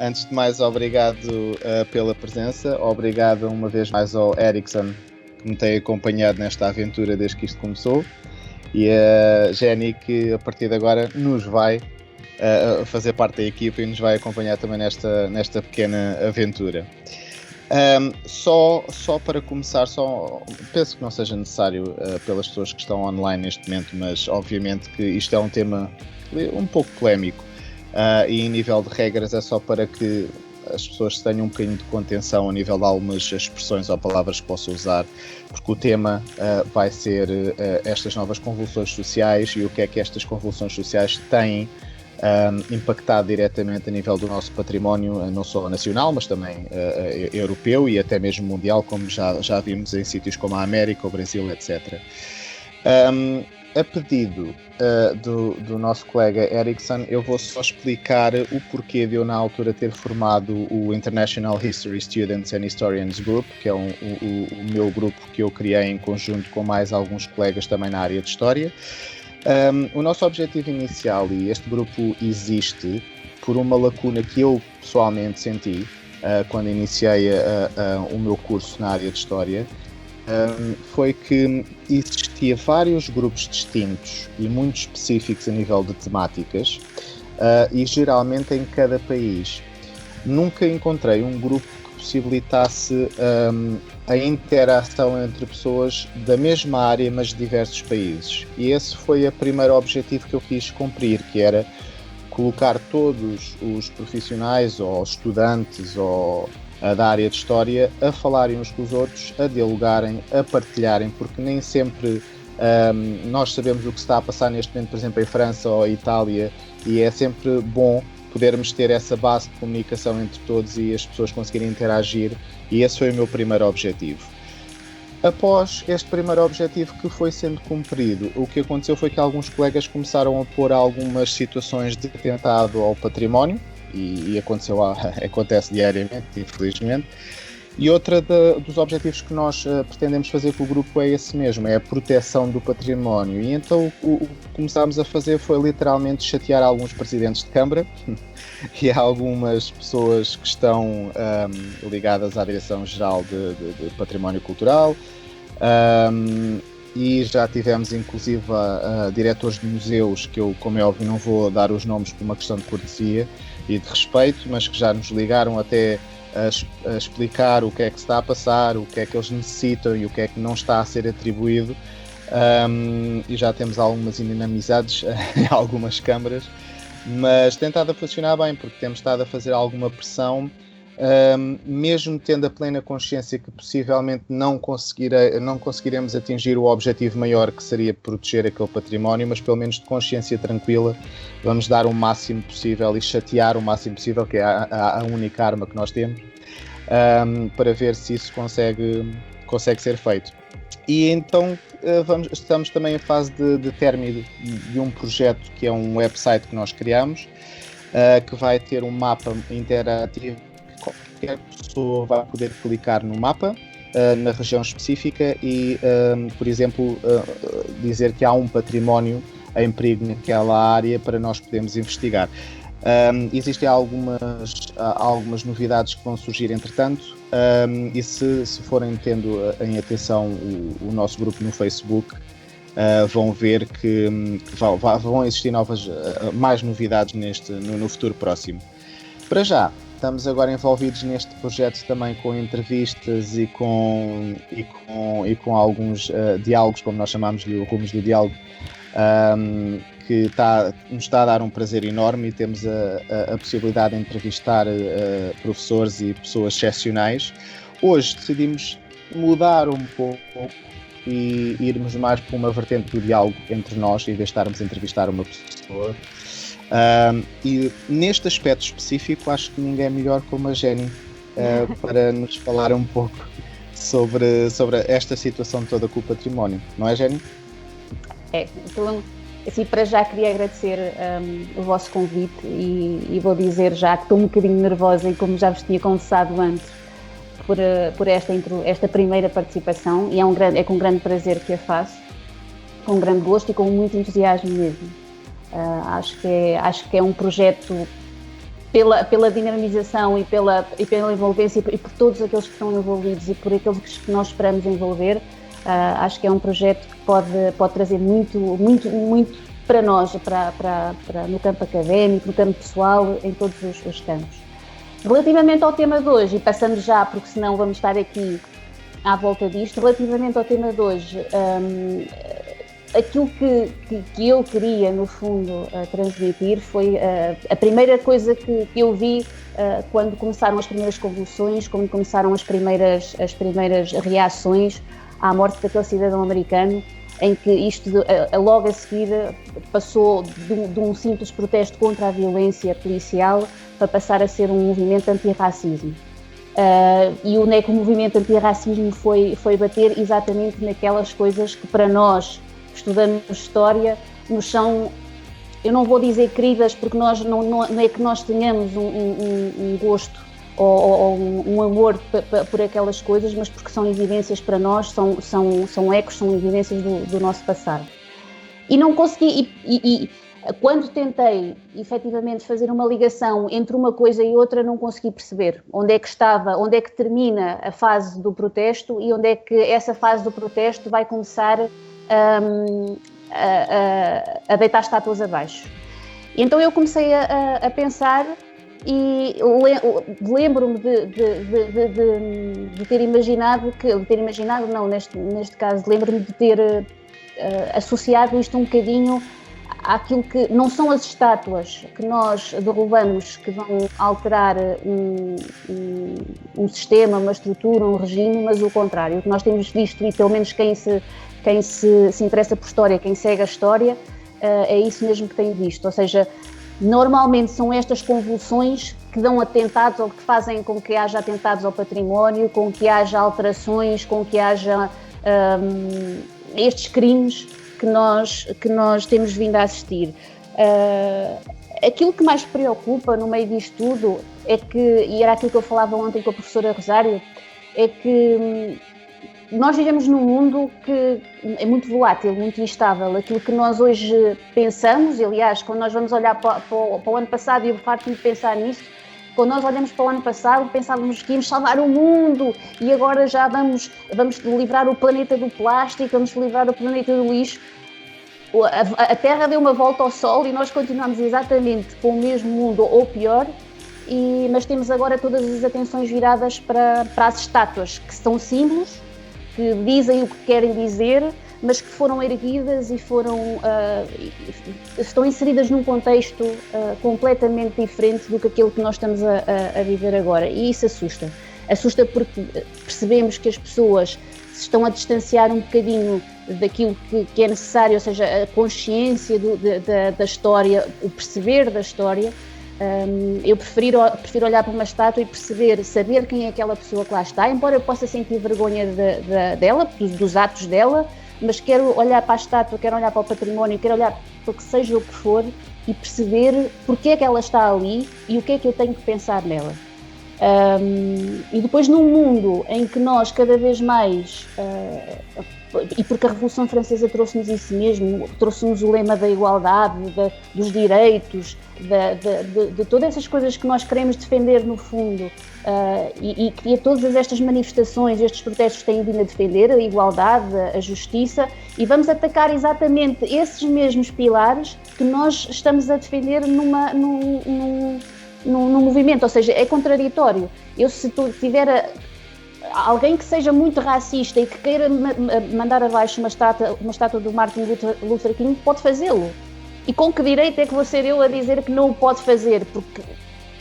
Antes de mais, obrigado pela presença. Obrigado uma vez mais ao Ericsson, que me tem acompanhado nesta aventura desde que isto começou. E a Jenny, que a partir de agora nos vai fazer parte da equipa e nos vai acompanhar também nesta pequena aventura. Só para começar, penso que não seja necessário pelas pessoas que estão online neste momento, mas obviamente que isto é um tema um pouco polémico e em nível de regras é só para que as pessoas tenham um bocadinho de contenção a nível de algumas expressões ou palavras que posso usar, porque o tema vai ser estas novas convulsões sociais e o que é que estas convulsões sociais têm impactado diretamente a nível do nosso património, não só nacional, mas também europeu e até mesmo mundial, como já vimos em sítios como a América, o Brasil, etc. A pedido do nosso colega Ericsson, eu vou só explicar o porquê de eu na altura ter formado o International History Students and Historians Group, que é o meu grupo que eu criei em conjunto com mais alguns colegas também na área de História. O nosso objetivo inicial, e este grupo existe por uma lacuna que eu pessoalmente senti quando iniciei o meu curso na área de História, foi que existia vários grupos distintos e muito específicos a nível de temáticas e geralmente em cada país. Nunca encontrei um grupo que possibilitasse a interação entre pessoas da mesma área, mas de diversos países. E esse foi o primeiro objetivo que eu quis cumprir, que era colocar todos os profissionais ou estudantes ou da área de História a falarem uns com os outros, a dialogarem, a partilharem, porque nem sempre nós sabemos o que se está a passar neste momento, por exemplo, em França ou Itália, e é sempre bom podermos ter essa base de comunicação entre todos e as pessoas conseguirem interagir, e esse foi o meu primeiro objetivo. Após este primeiro objetivo que foi sendo cumprido, o que aconteceu foi que alguns colegas começaram a pôr algumas situações de atentado ao património, e acontece diariamente, infelizmente. E outra dos objetivos que nós pretendemos fazer com o grupo é esse mesmo, é a proteção do património. E então o que começámos a fazer foi literalmente chatear alguns presidentes de Câmara e algumas pessoas que estão ligadas à Direção-Geral de Património Cultural. E já tivemos inclusive diretores de museus, que eu, como é óbvio, não vou dar os nomes por uma questão de cortesia e de respeito, mas que já nos ligaram até a explicar o que é que se está a passar, o que é que eles necessitam e o que é que não está a ser atribuído, e já temos algumas inamizades em algumas câmaras, mas tem estado a funcionar bem, porque temos estado a fazer alguma pressão, mesmo tendo a plena consciência que possivelmente não conseguiremos atingir o objetivo maior, que seria proteger aquele património, mas pelo menos de consciência tranquila vamos dar o máximo possível e chatear o máximo possível, que é a única arma que nós temos, para ver se isso consegue ser feito. E então estamos também em fase de término de um projeto que é um website que nós criamos, que vai ter um mapa interativo. Qualquer pessoa vai poder clicar no mapa na região específica e, por exemplo, dizer que há um património em perigo naquela área para nós podermos investigar. Existem algumas novidades que vão surgir entretanto, e se forem tendo em atenção o nosso grupo no Facebook, vão ver que vão existir mais novidades no futuro próximo. Para já, estamos agora envolvidos neste projeto também com entrevistas e com alguns diálogos, como nós chamamos-lhe, rumos do diálogo, que nos está a dar um prazer enorme, e temos a possibilidade de entrevistar professores e pessoas excepcionais. Hoje decidimos mudar um pouco e irmos mais para uma vertente do diálogo entre nós, em vez de estarmos a entrevistar uma pessoa. E neste aspecto específico, acho que ninguém é melhor como a Jenny para nos falar um pouco sobre esta situação toda com o património, não é, Jenny? Então, assim, para já queria agradecer o vosso convite e vou dizer já que estou um bocadinho nervosa, e como já vos tinha confessado antes, por esta primeira participação, e é com grande prazer que a faço, com grande gosto e com muito entusiasmo mesmo. Acho que é um projeto pela dinamização e pela envolvência e por todos aqueles que estão envolvidos e por aqueles que nós esperamos envolver. Acho que é um projeto que pode trazer muito para nós, no campo académico, no campo pessoal, em todos os campos. Relativamente ao tema de hoje, e passando já, porque senão vamos estar aqui à volta disto, relativamente ao tema de hoje, aquilo que eu queria, no fundo, transmitir foi a primeira coisa que eu vi quando começaram as primeiras convulsões, quando começaram as primeiras reações à morte daquele cidadão americano, em que isto logo a seguir passou de um simples protesto contra a violência policial para passar a ser um movimento antirracismo. E onde é que o movimento antirracismo foi bater exatamente naquelas coisas que para nós, que estudamos história, nos são, eu não vou dizer queridas, porque nós não é que nós tenhamos um gosto ou um amor por aquelas coisas, mas porque são evidências para nós, são ecos, são evidências do nosso passado. E não consegui, e quando tentei efetivamente fazer uma ligação entre uma coisa e outra, não consegui perceber onde é que termina a fase do protesto e onde é que essa fase do protesto vai começar a deitar estátuas abaixo. E então eu comecei a pensar e lembro-me de ter imaginado neste caso, lembro-me de ter associado isto um bocadinho àquilo que não são as estátuas que nós derrubamos que vão alterar um sistema, uma estrutura, um regime, mas o contrário. O que nós temos visto, e pelo menos quem se interessa por história, quem segue a história, é isso mesmo que tem visto, ou seja, normalmente são estas convulsões que dão atentados ou que fazem com que haja atentados ao património, com que haja alterações, com que haja estes crimes que nós temos vindo a assistir. Aquilo que mais preocupa no meio disto tudo é que, e era aquilo que eu falava ontem com a professora Rosário, é que nós vivemos num mundo que é muito volátil, muito instável. Aquilo que nós hoje pensamos, e aliás, quando nós vamos olhar para o ano passado, e eu farto-me de pensar nisso, quando nós olhamos para o ano passado, pensávamos que íamos salvar o mundo e agora já vamos livrar o planeta do plástico, vamos livrar o planeta do lixo. A Terra deu uma volta ao Sol e nós continuamos exatamente com o mesmo mundo, ou pior, mas temos agora todas as atenções viradas para as estátuas, que são símbolos, que dizem o que querem dizer, mas que foram erguidas e estão inseridas num contexto completamente diferente do que aquilo que nós estamos a viver agora. E isso assusta. Assusta porque percebemos que as pessoas se estão a distanciar um bocadinho daquilo que é necessário, ou seja, a consciência da história, o perceber da história. Eu prefiro olhar para uma estátua e saber quem é aquela pessoa que lá está, embora eu possa sentir vergonha dela, dos atos dela, mas quero olhar para a estátua, quero olhar para o património, quero olhar para o que seja o que for e perceber porque é que ela está ali e o que é que eu tenho que pensar nela. E depois, num mundo em que nós cada vez mais, e porque a Revolução Francesa trouxe-nos isso mesmo, trouxe-nos o lema da igualdade, dos direitos, de todas essas coisas que nós queremos defender no fundo, e todas estas manifestações, estes protestos têm vindo a defender a igualdade, a justiça, e vamos atacar exatamente esses mesmos pilares que nós estamos a defender num movimento, ou seja, é contraditório. Se tiver alguém que seja muito racista e que queira mandar abaixo uma estátua do Martin Luther King, pode fazê-lo. E com que direito é que vou ser eu a dizer que não o pode fazer? Porque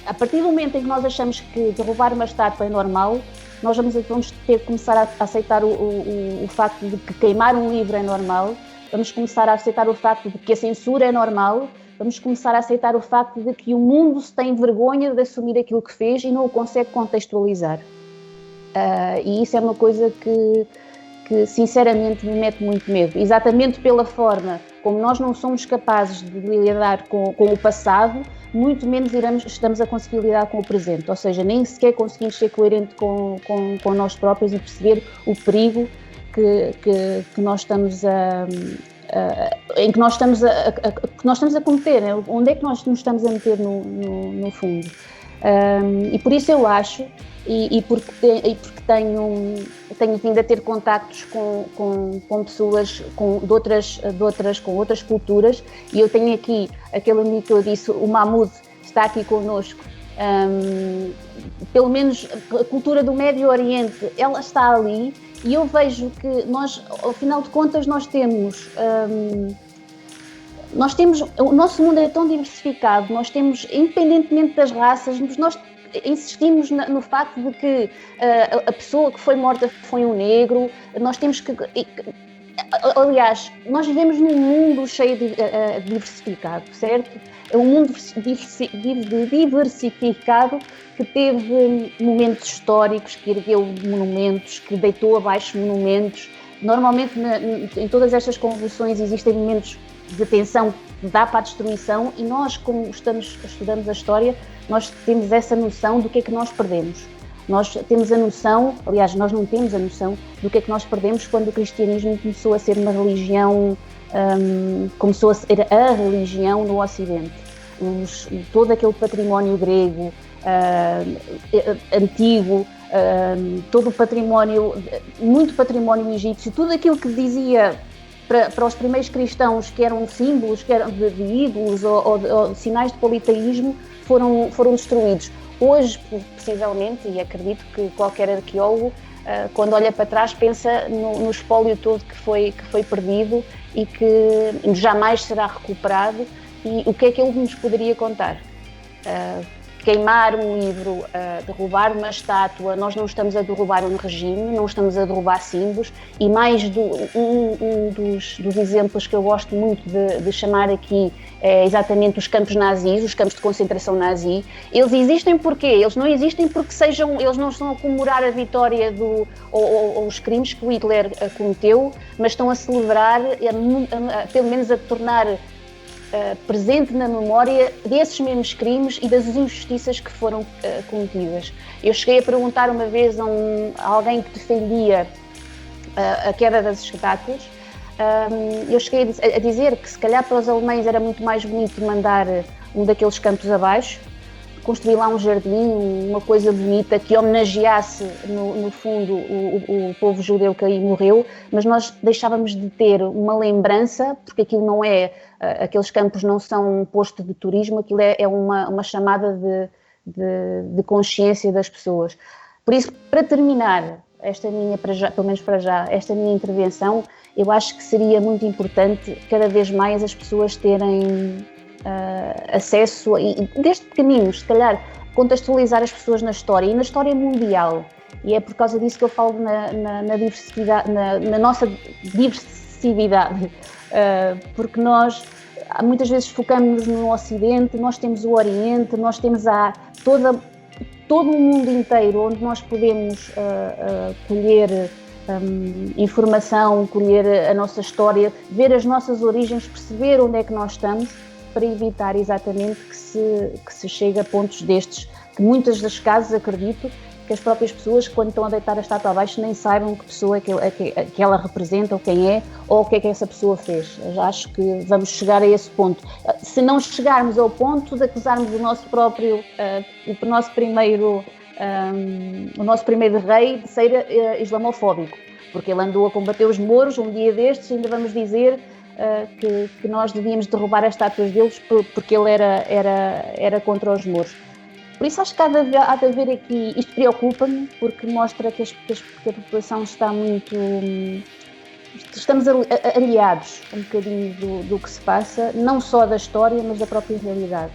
a partir do momento em que nós achamos que derrubar uma estátua é normal, nós vamos ter que começar a aceitar o facto de que queimar um livro é normal, vamos começar a aceitar o facto de que a censura é normal, vamos começar a aceitar o facto de que o mundo se tem vergonha de assumir aquilo que fez e não o consegue contextualizar. E isso é uma coisa que sinceramente me mete muito medo, exatamente pela forma como nós não somos capazes de lidar com o passado, muito menos estamos a conseguir lidar com o presente, ou seja, nem sequer conseguimos ser coerentes com nós próprios e perceber o perigo que nós estamos em que nós estamos a cometer, né? Onde é que nós nos estamos a meter no fundo. E por isso eu acho, e porque tenho vindo a ter contactos com pessoas com outras culturas, e eu tenho aqui aquele amigo que eu disse, o Mahmoud, está aqui connosco. Pelo menos a cultura do Médio Oriente, ela está ali, e eu vejo que nós, ao final de contas, nós temos, o nosso mundo é tão diversificado, nós temos, independentemente das raças, nós insistimos no facto de que a pessoa que foi morta foi um negro, nós temos que... Aliás, nós vivemos num mundo cheio de diversificado, certo? É um mundo diversificado que teve momentos históricos, que ergueu monumentos, que deitou abaixo monumentos. Normalmente, em todas estas convulsões, existem momentos de tensão que dá para a destruição, e nós, como estudamos a história, nós temos essa noção do que é que nós perdemos. Nós temos a noção, aliás, nós não temos a noção do que é que nós perdemos quando o cristianismo começou a ser uma religião, começou a ser a religião no Ocidente. Todo aquele património grego, antigo, todo o património, muito património egípcio, tudo aquilo que dizia para os primeiros cristãos que eram símbolos, que eram de ídolos ou sinais de politeísmo, foram destruídos. Hoje, possivelmente, e acredito que qualquer arqueólogo, quando olha para trás, pensa no espólio todo que foi perdido e que jamais será recuperado. E o que é que ele nos poderia contar? Queimar um livro, derrubar uma estátua, nós não estamos a derrubar um regime, não estamos a derrubar símbolos, e mais um dos exemplos que eu gosto muito de chamar aqui é exatamente os campos nazis, os campos de concentração nazi. Eles existem porquê? Eles não existem porque eles não estão a comemorar a vitória ou os crimes que o Hitler cometeu, mas estão a celebrar, pelo menos a tornar presente na memória desses mesmos crimes e das injustiças que foram cometidas. Eu cheguei a perguntar uma vez a alguém que defendia a queda das estátuas, eu cheguei a dizer que se calhar para os alemães era muito mais bonito mandar um daqueles campos abaixo, construir lá um jardim, uma coisa bonita que homenageasse no fundo o povo judeu que aí morreu, mas nós deixávamos de ter uma lembrança, porque aquilo não é, aqueles campos não são um posto de turismo, aquilo é uma chamada de consciência das pessoas. Por isso, para terminar esta minha, pelo menos para já, esta minha intervenção, eu acho que seria muito importante cada vez mais as pessoas terem acesso, e desde pequeninos, se calhar, contextualizar as pessoas na história e na história mundial. E é por causa disso que eu falo na diversidade, na nossa diversidade, porque nós muitas vezes focamos no Ocidente, nós temos o Oriente, nós temos todo o mundo inteiro onde nós podemos colher informação, colher a nossa história, ver as nossas origens, perceber onde é que nós estamos, para evitar exatamente que se chegue a pontos destes, que muitas das casos acredito que as próprias pessoas, quando estão a deitar a estátua abaixo, nem saibam que pessoa que ela representa, ou quem é, ou o que é que essa pessoa fez. Eu acho que vamos chegar a esse ponto. Se não chegarmos ao ponto de acusarmos o nosso primeiro rei de ser islamofóbico, porque ele andou a combater os mouros, um dia destes ainda vamos dizer que nós devíamos derrubar as estátuas deles porque ele era contra os mouros. Por isso acho que há de haver aqui, isto preocupa-me, porque mostra que a população está muito... Estamos aliados um bocadinho do que se passa, não só da história, mas da própria realidade.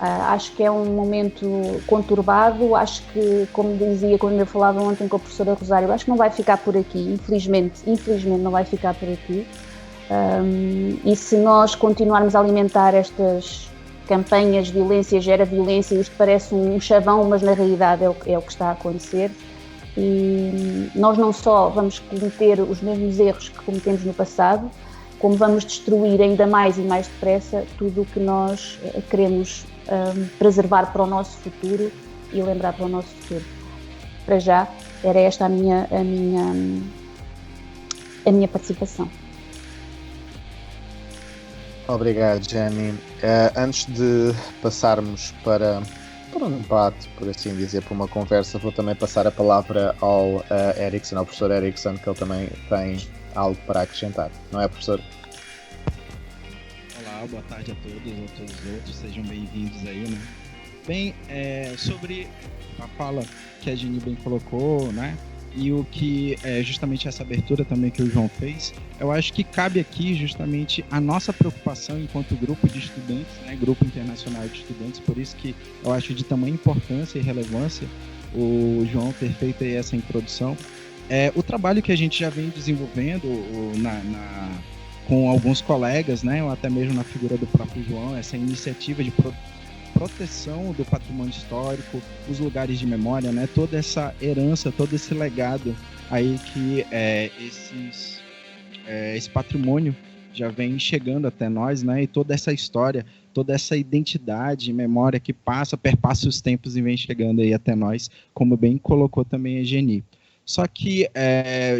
Acho que é um momento conturbado, acho que, como dizia quando eu falava ontem com a professora Rosário, acho que não vai ficar por aqui, infelizmente não vai ficar por aqui. E se nós continuarmos a alimentar estas campanhas de violência gera violência, isto parece um chavão, mas na realidade é o que está a acontecer, e nós não só vamos cometer os mesmos erros que cometemos no passado, como vamos destruir ainda mais e mais depressa tudo o que nós queremos preservar para o nosso futuro e lembrar para o nosso futuro. Para já, era esta a minha participação. Obrigado, Jenny. Antes de passarmos para um debate, por assim dizer, para uma conversa, vou também passar a palavra ao Erickson, ao professor Erickson, que ele também tem algo para acrescentar. Não é, professor? Olá, boa tarde a todos os outros, sejam bem-vindos aí, né? Bem, sobre a fala que a Jenny bem colocou, né? E o que é justamente essa abertura também que o João fez, eu acho que cabe aqui justamente a nossa preocupação enquanto grupo de estudantes, né, grupo internacional de estudantes, por isso que eu acho de tamanha importância e relevância o João ter feito aí essa introdução. O trabalho que a gente já vem desenvolvendo com alguns colegas, né, ou até mesmo na figura do próprio João, essa iniciativa de proteção do patrimônio histórico, os lugares de memória, né? Toda essa herança, todo esse legado aí que esse patrimônio já vem chegando até nós, né? E toda essa história, toda essa identidade, memória que perpassa os tempos e vem chegando aí até nós, como bem colocou também a Geni. Só que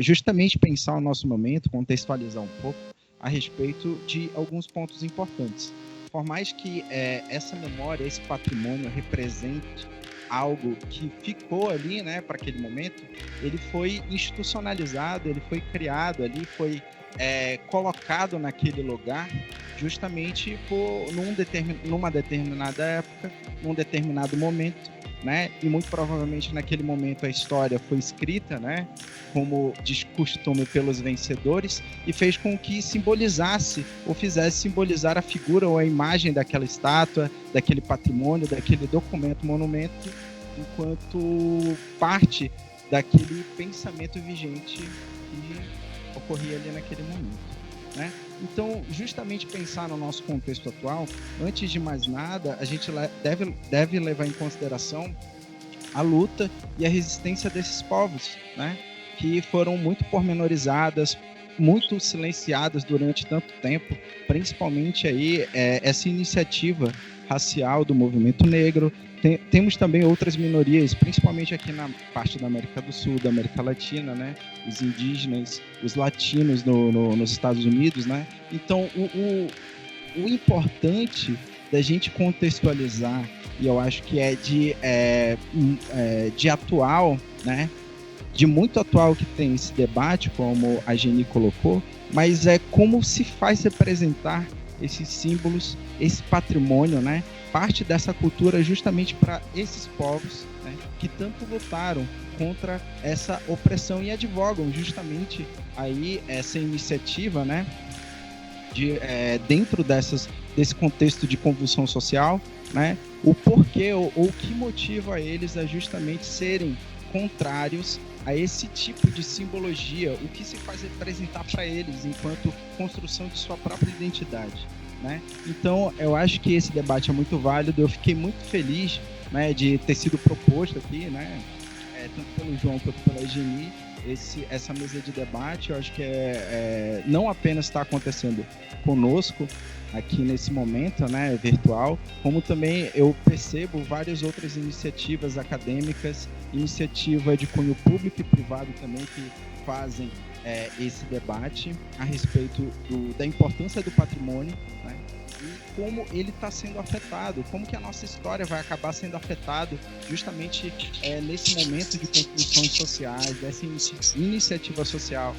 justamente pensar o nosso momento, contextualizar um pouco a respeito de alguns pontos importantes. Por mais que essa memória, esse patrimônio represente algo que ficou ali, né, para aquele momento, ele foi institucionalizado, ele foi criado ali, foi colocado naquele lugar justamente numa determinada época, num determinado momento, né? E muito provavelmente naquele momento a história foi escrita, né, como de costume pelos vencedores, e fez com que simbolizasse ou fizesse simbolizar a figura ou a imagem daquela estátua, daquele patrimônio, daquele documento, monumento, enquanto parte daquele pensamento vigente que ocorria ali naquele momento, né? Então, justamente pensar no nosso contexto atual, antes de mais nada, a gente deve levar em consideração a luta e a resistência desses povos, né? Que foram muito pormenorizadas, muito silenciadas durante tanto tempo, principalmente aí essa iniciativa racial do movimento negro. Temos também outras minorias, principalmente aqui na parte da América do Sul, da América Latina, né? Os indígenas, os latinos nos Estados Unidos, né? Então, o importante da gente contextualizar, e eu acho que de atual, né? De muito atual que tem esse debate, como a Geni colocou, mas é como se faz representar esses símbolos, esse patrimônio, né? Parte dessa cultura justamente para esses povos, né, que tanto lutaram contra essa opressão e advogam justamente aí essa iniciativa, né, dentro desse contexto de convulsão social, né, o porquê ou o que motiva eles a justamente serem contrários a esse tipo de simbologia, o que se faz representar para eles enquanto construção de sua própria identidade, né? Então, eu acho que esse debate é muito válido. Eu fiquei muito feliz, né, de ter sido proposto aqui, né, tanto pelo João quanto pela Geni, essa mesa de debate. Eu acho que não apenas está acontecendo conosco aqui nesse momento, né, virtual, como também eu percebo várias outras iniciativas acadêmicas, iniciativa de cunho público e privado também, que fazem esse debate a respeito da importância do patrimônio, né, e como ele está sendo afetado, como que a nossa história vai acabar sendo afetada justamente nesse momento de construções sociais, dessa iniciativa social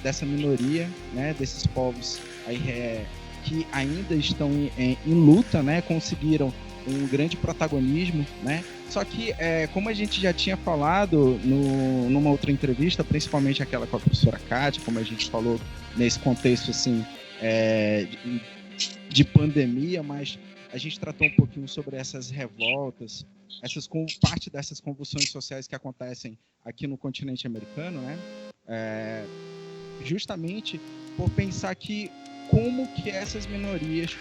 dessa minoria, né, desses povos aí, que ainda estão em luta, né, conseguiram um grande protagonismo, né? Só que, como a gente já tinha falado numa outra entrevista, principalmente aquela com a professora Kátia, como a gente falou nesse contexto assim, de pandemia, mas a gente tratou um pouquinho sobre essas revoltas, parte dessas convulsões sociais que acontecem aqui no continente americano, né? Justamente por pensar que como que essas minorias,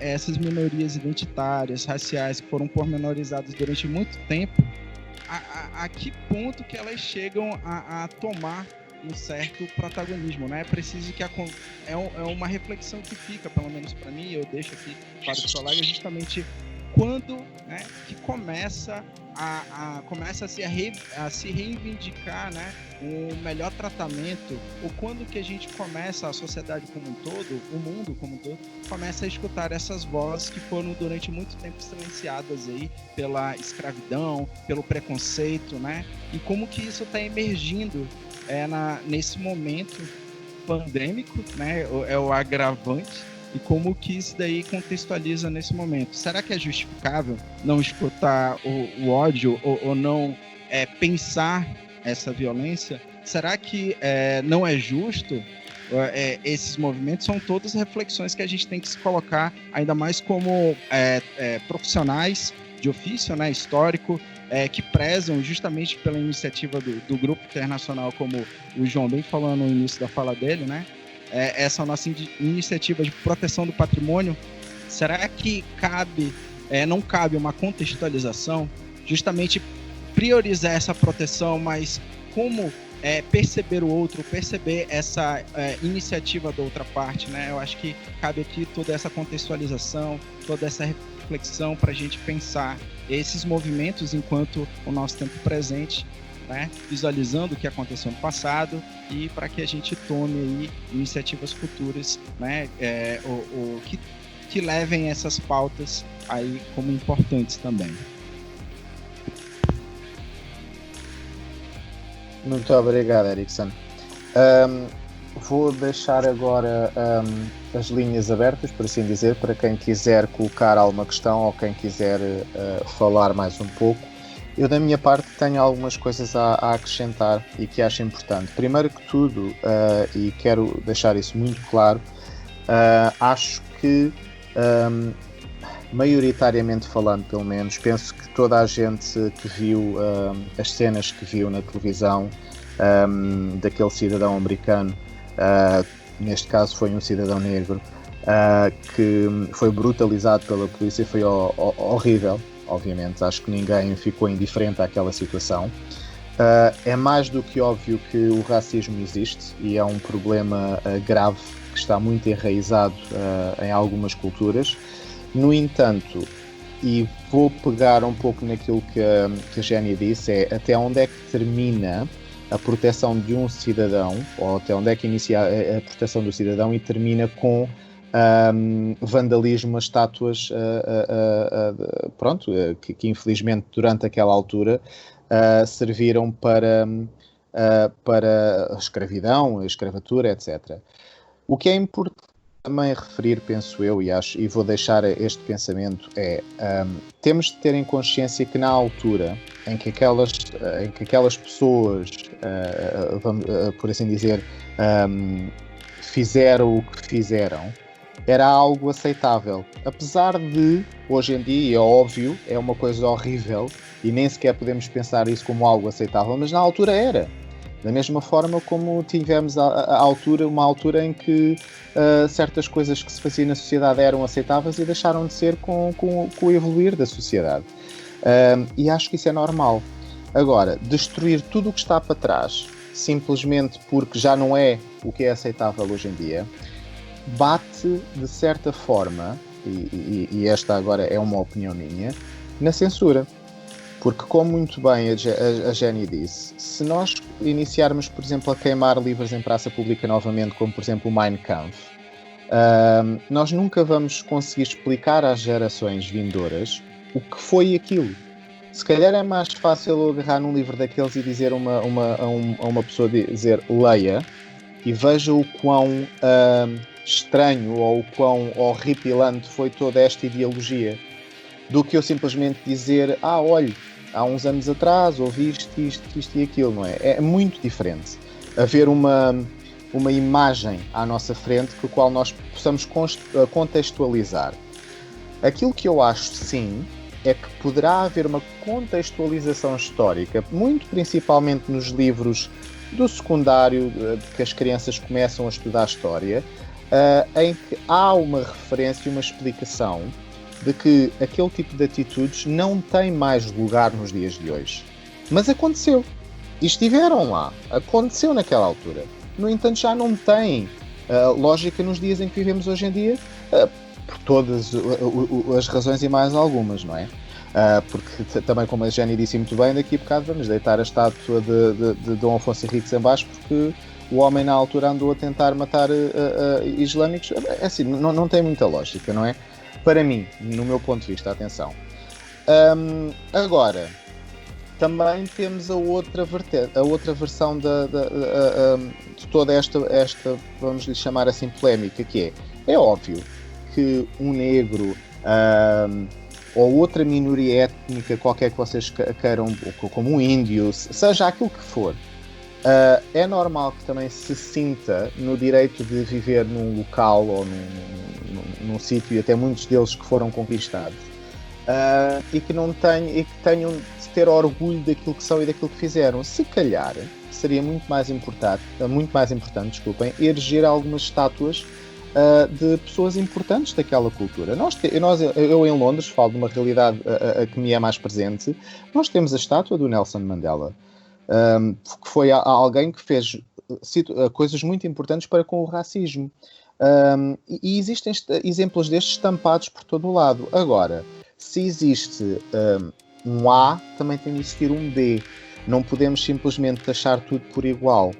essas minorias identitárias, raciais, que foram pormenorizadas durante muito tempo, a que ponto que elas chegam a tomar um certo protagonismo, né? É preciso que é uma reflexão que fica, pelo menos para mim, eu deixo aqui para os colegas, justamente quando, né, que começa a se reivindicar, né, um melhor tratamento, ou quando que a gente começa, a sociedade como um todo, o mundo como um todo, começa a escutar essas vozes que foram durante muito tempo silenciadas aí pela escravidão, pelo preconceito, né, e como que isso está emergindo nesse momento pandêmico, né, é o agravante, e como que isso daí contextualiza nesse momento. Será que é justificável não escutar o ódio ou não pensar essa violência? Será que não é justo? Esses movimentos são todas reflexões que a gente tem que se colocar, ainda mais como profissionais de ofício, né, histórico, que prezam justamente pela iniciativa do Grupo Internacional, como o João bem falou no início da fala dele, né? Essa nossa iniciativa de proteção do patrimônio, será que não cabe uma contextualização, justamente priorizar essa proteção, mas como perceber o outro, perceber essa iniciativa da outra parte, né? Eu acho que cabe aqui toda essa contextualização, toda essa reflexão para a gente pensar esses movimentos enquanto o nosso tempo presente, né, visualizando o que aconteceu no passado e para que a gente tome aí iniciativas futuras, né, que levem essas pautas aí como importantes também. Muito obrigado, Erickson. Vou deixar agora as linhas abertas, por assim dizer, para quem quiser colocar alguma questão ou quem quiser falar mais um pouco. Eu, da minha parte, tenho algumas coisas a acrescentar e que acho importante. Primeiro que tudo, e quero deixar isso muito claro, acho que, maioritariamente falando, pelo menos, penso que toda a gente que viu as cenas que viu na televisão daquele cidadão americano, neste caso foi um cidadão negro, que foi brutalizado pela polícia, foi horrível. Obviamente, acho que ninguém ficou indiferente àquela situação. É mais do que óbvio que o racismo existe e é um problema grave que está muito enraizado em algumas culturas. No entanto, e vou pegar um pouco naquilo que a Jenny disse, até onde é que termina a proteção de um cidadão, ou até onde é que inicia a proteção do cidadão e termina com vandalismo a estátuas que infelizmente durante aquela altura serviram para a escravidão, a escravatura, etc. O que é importante também referir, penso eu, e vou deixar este pensamento, temos de ter em consciência que na altura em que aquelas pessoas, por assim dizer, fizeram o que fizeram, era algo aceitável. Apesar de, hoje em dia, é óbvio, é uma coisa horrível e nem sequer podemos pensar isso como algo aceitável, mas na altura era. Da mesma forma como tivemos uma altura em que certas coisas que se faziam na sociedade eram aceitáveis e deixaram de ser com o evoluir da sociedade. E acho que isso é normal. Agora, destruir tudo o que está para trás, simplesmente porque já não é o que é aceitável hoje em dia, bate, de certa forma, e esta agora é uma opinião minha, na censura. Porque, como muito bem a Jenny disse, se nós iniciarmos, por exemplo, a queimar livros em praça pública novamente, como, por exemplo, o Mein Kampf, nós nunca vamos conseguir explicar às gerações vindouras o que foi aquilo. Se calhar é mais fácil eu agarrar num livro daqueles e dizer a uma pessoa, dizer, leia, e veja o quão estranho ou o quão horripilante foi toda esta ideologia, do que eu simplesmente dizer, olhe, há uns anos atrás ouviste isto e aquilo, não é? É muito diferente haver uma imagem à nossa frente com a qual nós possamos contextualizar. Aquilo que eu acho, sim, é que poderá haver uma contextualização histórica, muito principalmente nos livros do secundário, que as crianças começam a estudar história, em que há uma referência e uma explicação de que aquele tipo de atitudes não tem mais lugar nos dias de hoje. Mas aconteceu. E estiveram lá. Aconteceu naquela altura. No entanto, já não tem lógica nos dias em que vivemos hoje em dia, por todas as razões e mais algumas, não é? Porque também, como a Jenny disse muito bem, daqui a bocado vamos deitar a estátua de Dom Afonso Henriques em baixo, porque o homem na altura andou a tentar matar islâmicos. É assim, não tem muita lógica, não é? Para mim, no meu ponto de vista, atenção. Agora, também temos a outra versão de toda esta, vamos lhe chamar assim, polémica, que é óbvio que um negro ou outra minoria étnica qualquer que vocês queiram, como um índio, seja aquilo que for, é normal que também se sinta no direito de viver num local ou num sítio, e até muitos deles que foram conquistados, e que tenham de ter orgulho daquilo que são e daquilo que fizeram. Se calhar seria muito mais importante, erigir algumas estátuas de pessoas importantes daquela cultura. Eu em Londres, falo de uma realidade que me é mais presente, nós temos a estátua do Nelson Mandela, que foi alguém que fez coisas muito importantes para com o racismo. E existem exemplos destes estampados por todo o lado. Agora, se existe um A, também tem de existir um B. Não podemos simplesmente taxar tudo por igual.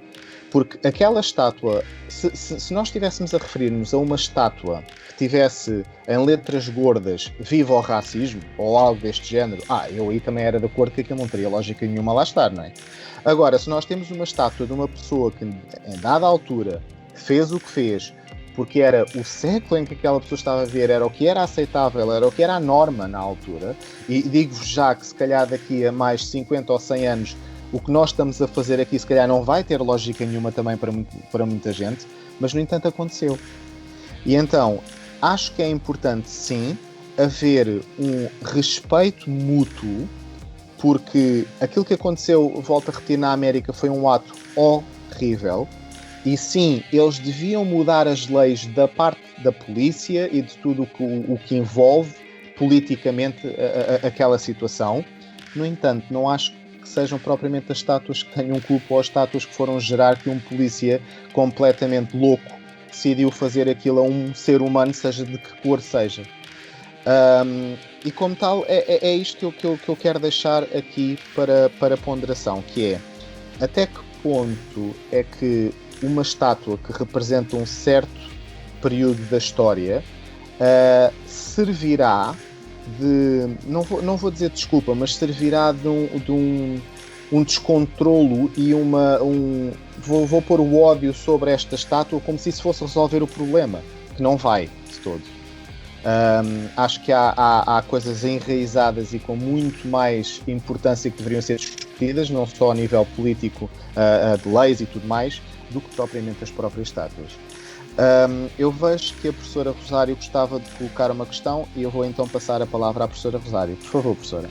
Porque aquela estátua, se nós estivéssemos a referir-nos a uma estátua que tivesse em letras gordas "Viva o racismo" ou algo deste género, eu aí também era de acordo que aquilo não teria lógica nenhuma lá estar, não é? Agora, se nós temos uma estátua de uma pessoa que, em dada altura, fez o que fez, porque era o século em que aquela pessoa estava a ver, era o que era aceitável, era o que era a norma na altura, e digo-vos já que se calhar daqui a mais 50 ou 100 anos o que nós estamos a fazer aqui se calhar não vai ter lógica nenhuma também para muita gente, mas no entanto aconteceu. E então, acho que é importante sim haver um respeito mútuo, porque aquilo que aconteceu, volto a repetir, na América foi um ato horrível, e sim, eles deviam mudar as leis da parte da polícia e de tudo o que envolve politicamente aquela situação. No entanto, não acho que sejam propriamente as estátuas que tenham culpa ou as estátuas que foram gerar que um polícia completamente louco decidiu fazer aquilo a um ser humano, seja de que cor seja. E como tal, é isto que eu quero deixar aqui para ponderação, que é até que ponto é que uma estátua que representa um certo período da história servirá de, não vou dizer desculpa, mas servirá de um descontrolo e vou pôr o ódio sobre esta estátua como se isso fosse resolver o problema, que não vai de todo. Acho que há coisas enraizadas e com muito mais importância que deveriam ser discutidas, não só a nível político, de leis e tudo mais, do que propriamente as próprias estátuas. Eu vejo que a professora Rosário gostava de colocar uma questão e eu vou então passar a palavra à professora Rosário. Por favor, professora.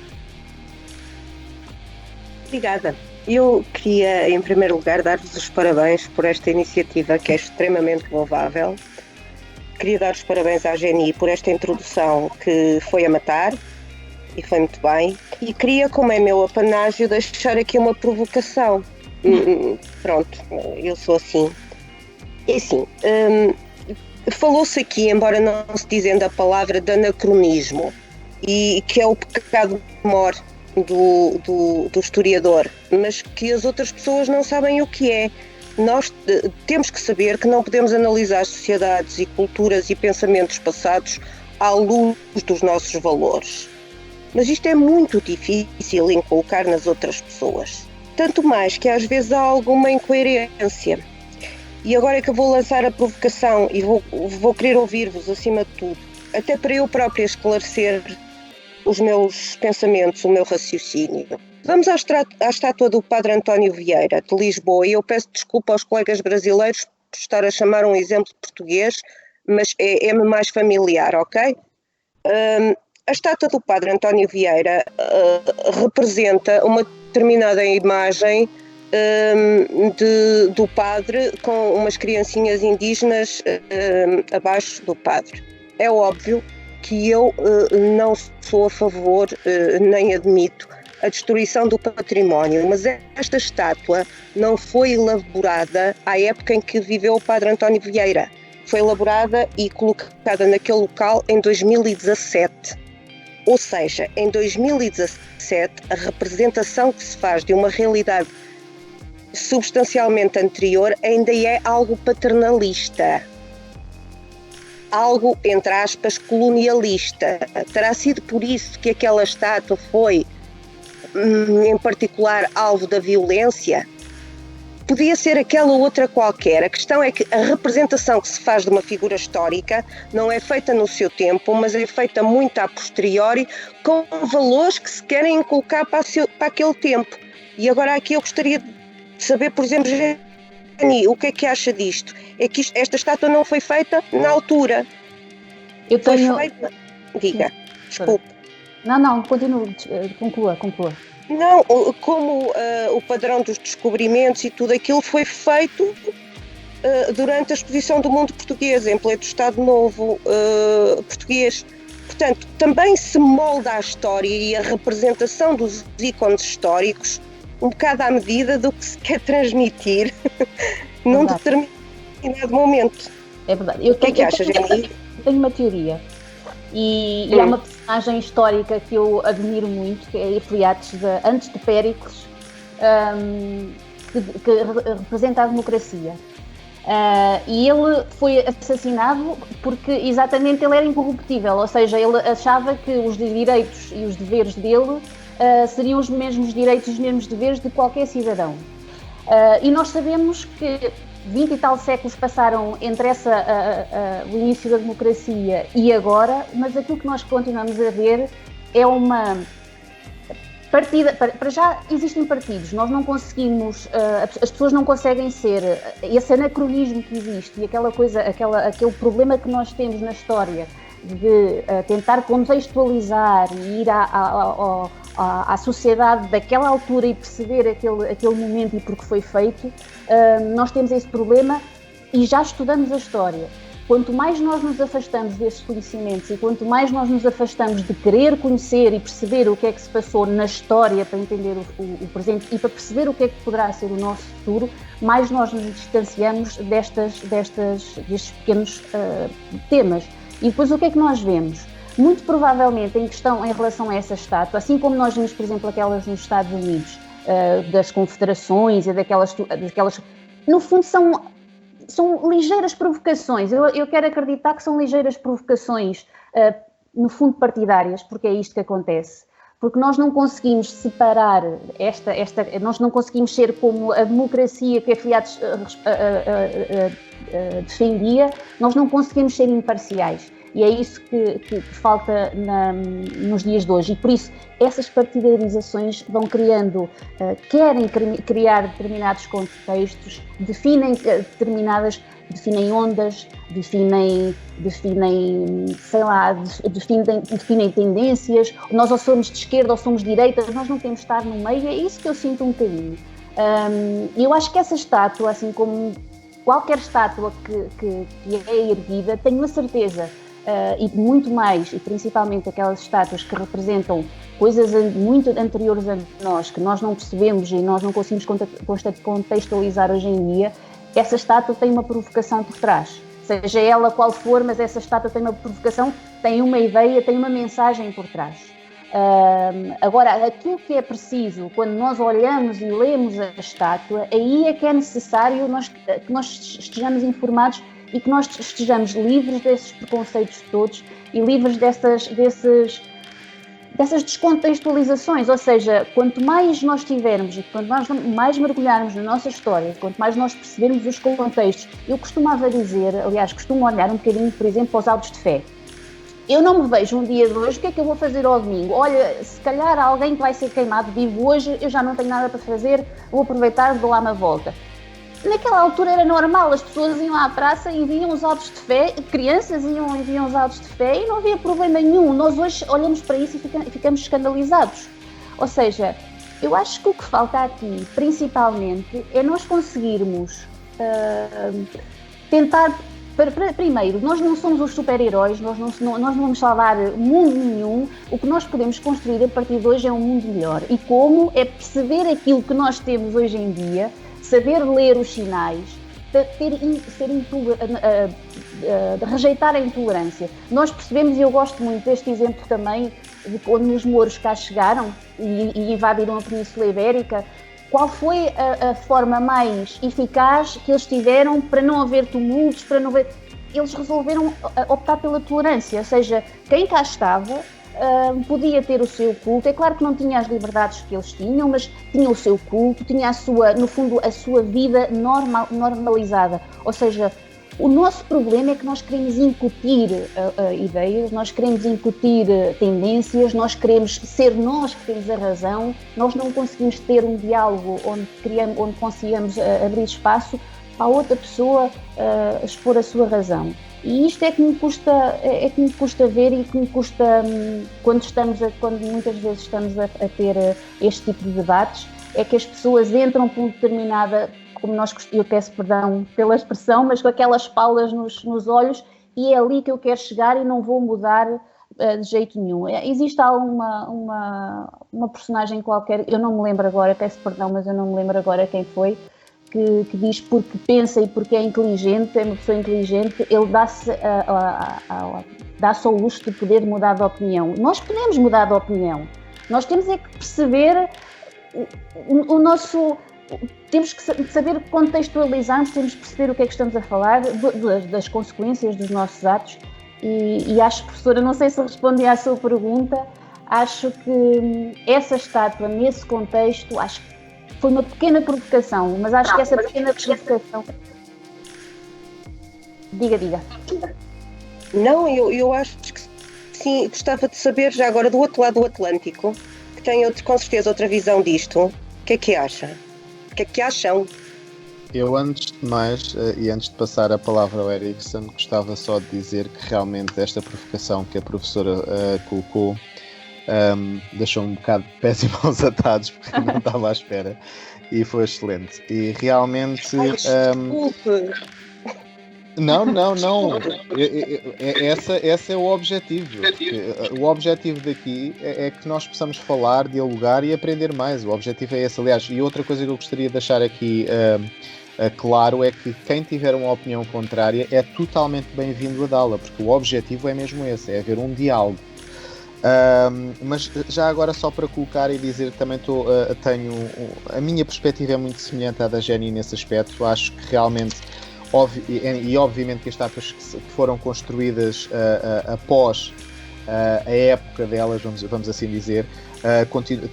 Obrigada. Eu queria, em primeiro lugar, dar-vos os parabéns por esta iniciativa que é extremamente louvável. Queria dar os parabéns à Jenny por esta introdução que foi a matar, e foi muito bem. E queria, como é meu apanágio, deixar aqui uma provocação. Pronto, eu sou assim. É assim, falou-se aqui, embora não se dizendo a palavra, de anacronismo, e que é o pecado maior do historiador, mas que as outras pessoas não sabem o que é. Nós temos que saber que não podemos analisar sociedades e culturas e pensamentos passados à luz dos nossos valores. Mas isto é muito difícil em colocar nas outras pessoas. Tanto mais que às vezes há alguma incoerência. E agora é que eu vou lançar a provocação e vou querer ouvir-vos acima de tudo, até para eu própria esclarecer os meus pensamentos, o meu raciocínio. Vamos à estátua do Padre António Vieira, de Lisboa, e eu peço desculpa aos colegas brasileiros por estar a chamar um exemplo português, mas é-me mais familiar, ok? A estátua do Padre António Vieira representa uma determinada imagem do padre com umas criancinhas indígenas abaixo do padre. É óbvio que eu não sou a favor, nem admito a destruição do património, mas esta estátua não foi elaborada à época em que viveu o Padre António Vieira. foi elaborada e colocada naquele local em 2017. Ou seja, em 2017, a representação que se faz de uma realidade substancialmente anterior ainda é algo paternalista. Algo, entre aspas, colonialista. Terá sido por isso que aquela estátua foi, em particular, alvo da violência? Podia ser aquela outra qualquer. A questão é que a representação que se faz de uma figura histórica não é feita no seu tempo, mas é feita muito a posteriori, com valores que se querem inculcar para aquele tempo. E agora aqui eu gostaria de saber, por exemplo, Jenny, o que é que acha disto? É que esta estátua não foi feita na altura. Eu tenho... Foi feita... Diga, desculpe. Não, continue, conclua. Não, como o padrão dos descobrimentos e tudo aquilo foi feito durante a exposição do mundo português, em pleno Estado Novo português. Portanto, também se molda a história e a representação dos ícones históricos um bocado à medida do que se quer transmitir num determinado momento. É verdade. O que é que achas, Jenny? Eu tenho uma teoria. E é uma personagem histórica que eu admiro muito, que é Eufliates, antes de Péricles, que representa a democracia. E ele foi assassinado porque exatamente ele era incorruptível, ou seja, ele achava que os direitos e os deveres dele seriam os mesmos direitos e os mesmos deveres de qualquer cidadão. E nós sabemos que 20 e tal séculos passaram entre o início da democracia e agora, mas aquilo que nós continuamos a ver é uma partida. Para já existem partidos, nós não conseguimos, as pessoas não conseguem ser, esse anacronismo que existe e aquele problema que nós temos na história de tentar contextualizar e ir à sociedade daquela altura e perceber aquele momento e porque foi feito, nós temos esse problema e já estudamos a história. Quanto mais nós nos afastamos desses conhecimentos e quanto mais nós nos afastamos de querer conhecer e perceber o que é que se passou na história para entender o presente e para perceber o que é que poderá ser o nosso futuro, mais nós nos distanciamos destes pequenos temas. E depois o que é que nós vemos? Muito provavelmente em relação a essa estátua, assim como nós vimos, por exemplo, aquelas nos Estados Unidos, das confederações e daquelas no fundo são ligeiras provocações. Eu quero acreditar que são ligeiras provocações, no fundo partidárias, porque é isto que acontece. Porque nós não conseguimos separar nós não conseguimos ser como a democracia que Eufliates defendia, nós não conseguimos ser imparciais. E é isso que falta nos dias de hoje. E por isso, essas partidarizações vão querem criar determinados contextos, definem ondas, definem tendências. Nós ou somos de esquerda ou somos de direita, nós não temos de estar no meio. É isso que eu sinto um bocadinho. E eu acho que essa estátua, assim como qualquer estátua que é erguida, tenho a certeza, e muito mais, e principalmente aquelas estátuas que representam coisas muito anteriores a nós, que nós não percebemos e nós não conseguimos contextualizar hoje em dia, essa estátua tem uma provocação por trás. Seja ela qual for, mas essa estátua tem uma provocação, tem uma ideia, tem uma mensagem por trás. Agora, aquilo que é preciso, quando nós olhamos e lemos a estátua, aí é que é necessário que nós estejamos informados e que nós estejamos livres desses preconceitos todos e livres dessas descontextualizações. Ou seja, quanto mais nós tivermos e quanto mais mergulharmos na nossa história, quanto mais nós percebermos os contextos, eu costumava dizer, aliás, costumo olhar um bocadinho, por exemplo, aos autos de fé. Eu não me vejo um dia de hoje, o que é que eu vou fazer ao domingo? Olha, se calhar alguém que vai ser queimado vivo hoje, eu já não tenho nada para fazer, vou aproveitar e dou lá uma volta. Naquela altura era normal, as pessoas iam à praça e viam os autos de fé, crianças iam e viam os autos de fé e não havia problema nenhum. Nós hoje olhamos para isso e ficamos escandalizados. Ou seja, eu acho que o que falta aqui, principalmente, é nós conseguirmos tentar... Primeiro, nós não somos os super-heróis, nós não vamos salvar mundo nenhum. O que nós podemos construir a partir de hoje é um mundo melhor. E como? É perceber aquilo que nós temos hoje em dia, saber ler os sinais rejeitar a intolerância. Nós percebemos, e eu gosto muito deste exemplo também, de quando os mouros cá chegaram e invadiram a Península Ibérica, qual foi a forma mais eficaz que eles tiveram para não haver tumultos, para não haver... Eles resolveram optar pela tolerância, ou seja, quem cá estava podia ter o seu culto. É claro que não tinha as liberdades que eles tinham, mas tinha o seu culto, tinha no fundo, a sua vida normalizada. Ou seja, o nosso problema é que nós queremos incutir ideias, nós queremos incutir tendências, nós queremos ser nós que temos a razão, nós não conseguimos ter um diálogo onde consigamos abrir espaço para a outra pessoa expor a sua razão. E isto é que me custa ver e que me custa quando muitas vezes estamos a ter este tipo de debates, é que as pessoas entram por determinada, eu peço perdão pela expressão, mas com aquelas paulas nos olhos, e é ali que eu quero chegar e não vou mudar de jeito nenhum. Existe uma personagem qualquer, eu não me lembro agora, peço perdão, mas eu não me lembro agora quem foi, que diz porque pensa e porque é inteligente, é uma pessoa inteligente, ele dá-se ao luxo de poder mudar de opinião. Nós podemos mudar de opinião, nós temos é que perceber o nosso... Temos que saber contextualizarmos, temos que perceber o que é que estamos a falar, das consequências dos nossos atos, e acho, professora, não sei se respondi à sua pergunta, acho que essa estátua, nesse contexto, acho que foi uma pequena provocação, mas acho que essa pequena provocação... Diga. Não, eu acho que sim, gostava de saber já agora do outro lado do Atlântico, que tem com certeza outra visão disto, o que é que acha? O que é que acham? Eu, antes de mais, e antes de passar a palavra ao Erickson, gostava só de dizer que realmente esta provocação que a professora colocou deixou um bocado de pés e mãos atados, porque não estava à espera, e foi excelente. E realmente... Desculpe! Não. Esse é o objetivo. O objetivo daqui é que nós possamos falar, dialogar e aprender mais. O objetivo é esse. Aliás, e outra coisa que eu gostaria de deixar aqui claro é que quem tiver uma opinião contrária é totalmente bem-vindo a dá-la, porque o objetivo é mesmo esse, é haver um diálogo. Mas já agora, só para colocar e dizer que também tenho... A minha perspectiva é muito semelhante à da Jenny nesse aspecto. Acho que realmente... E obviamente que as estátuas que foram construídas após a época delas, vamos assim dizer,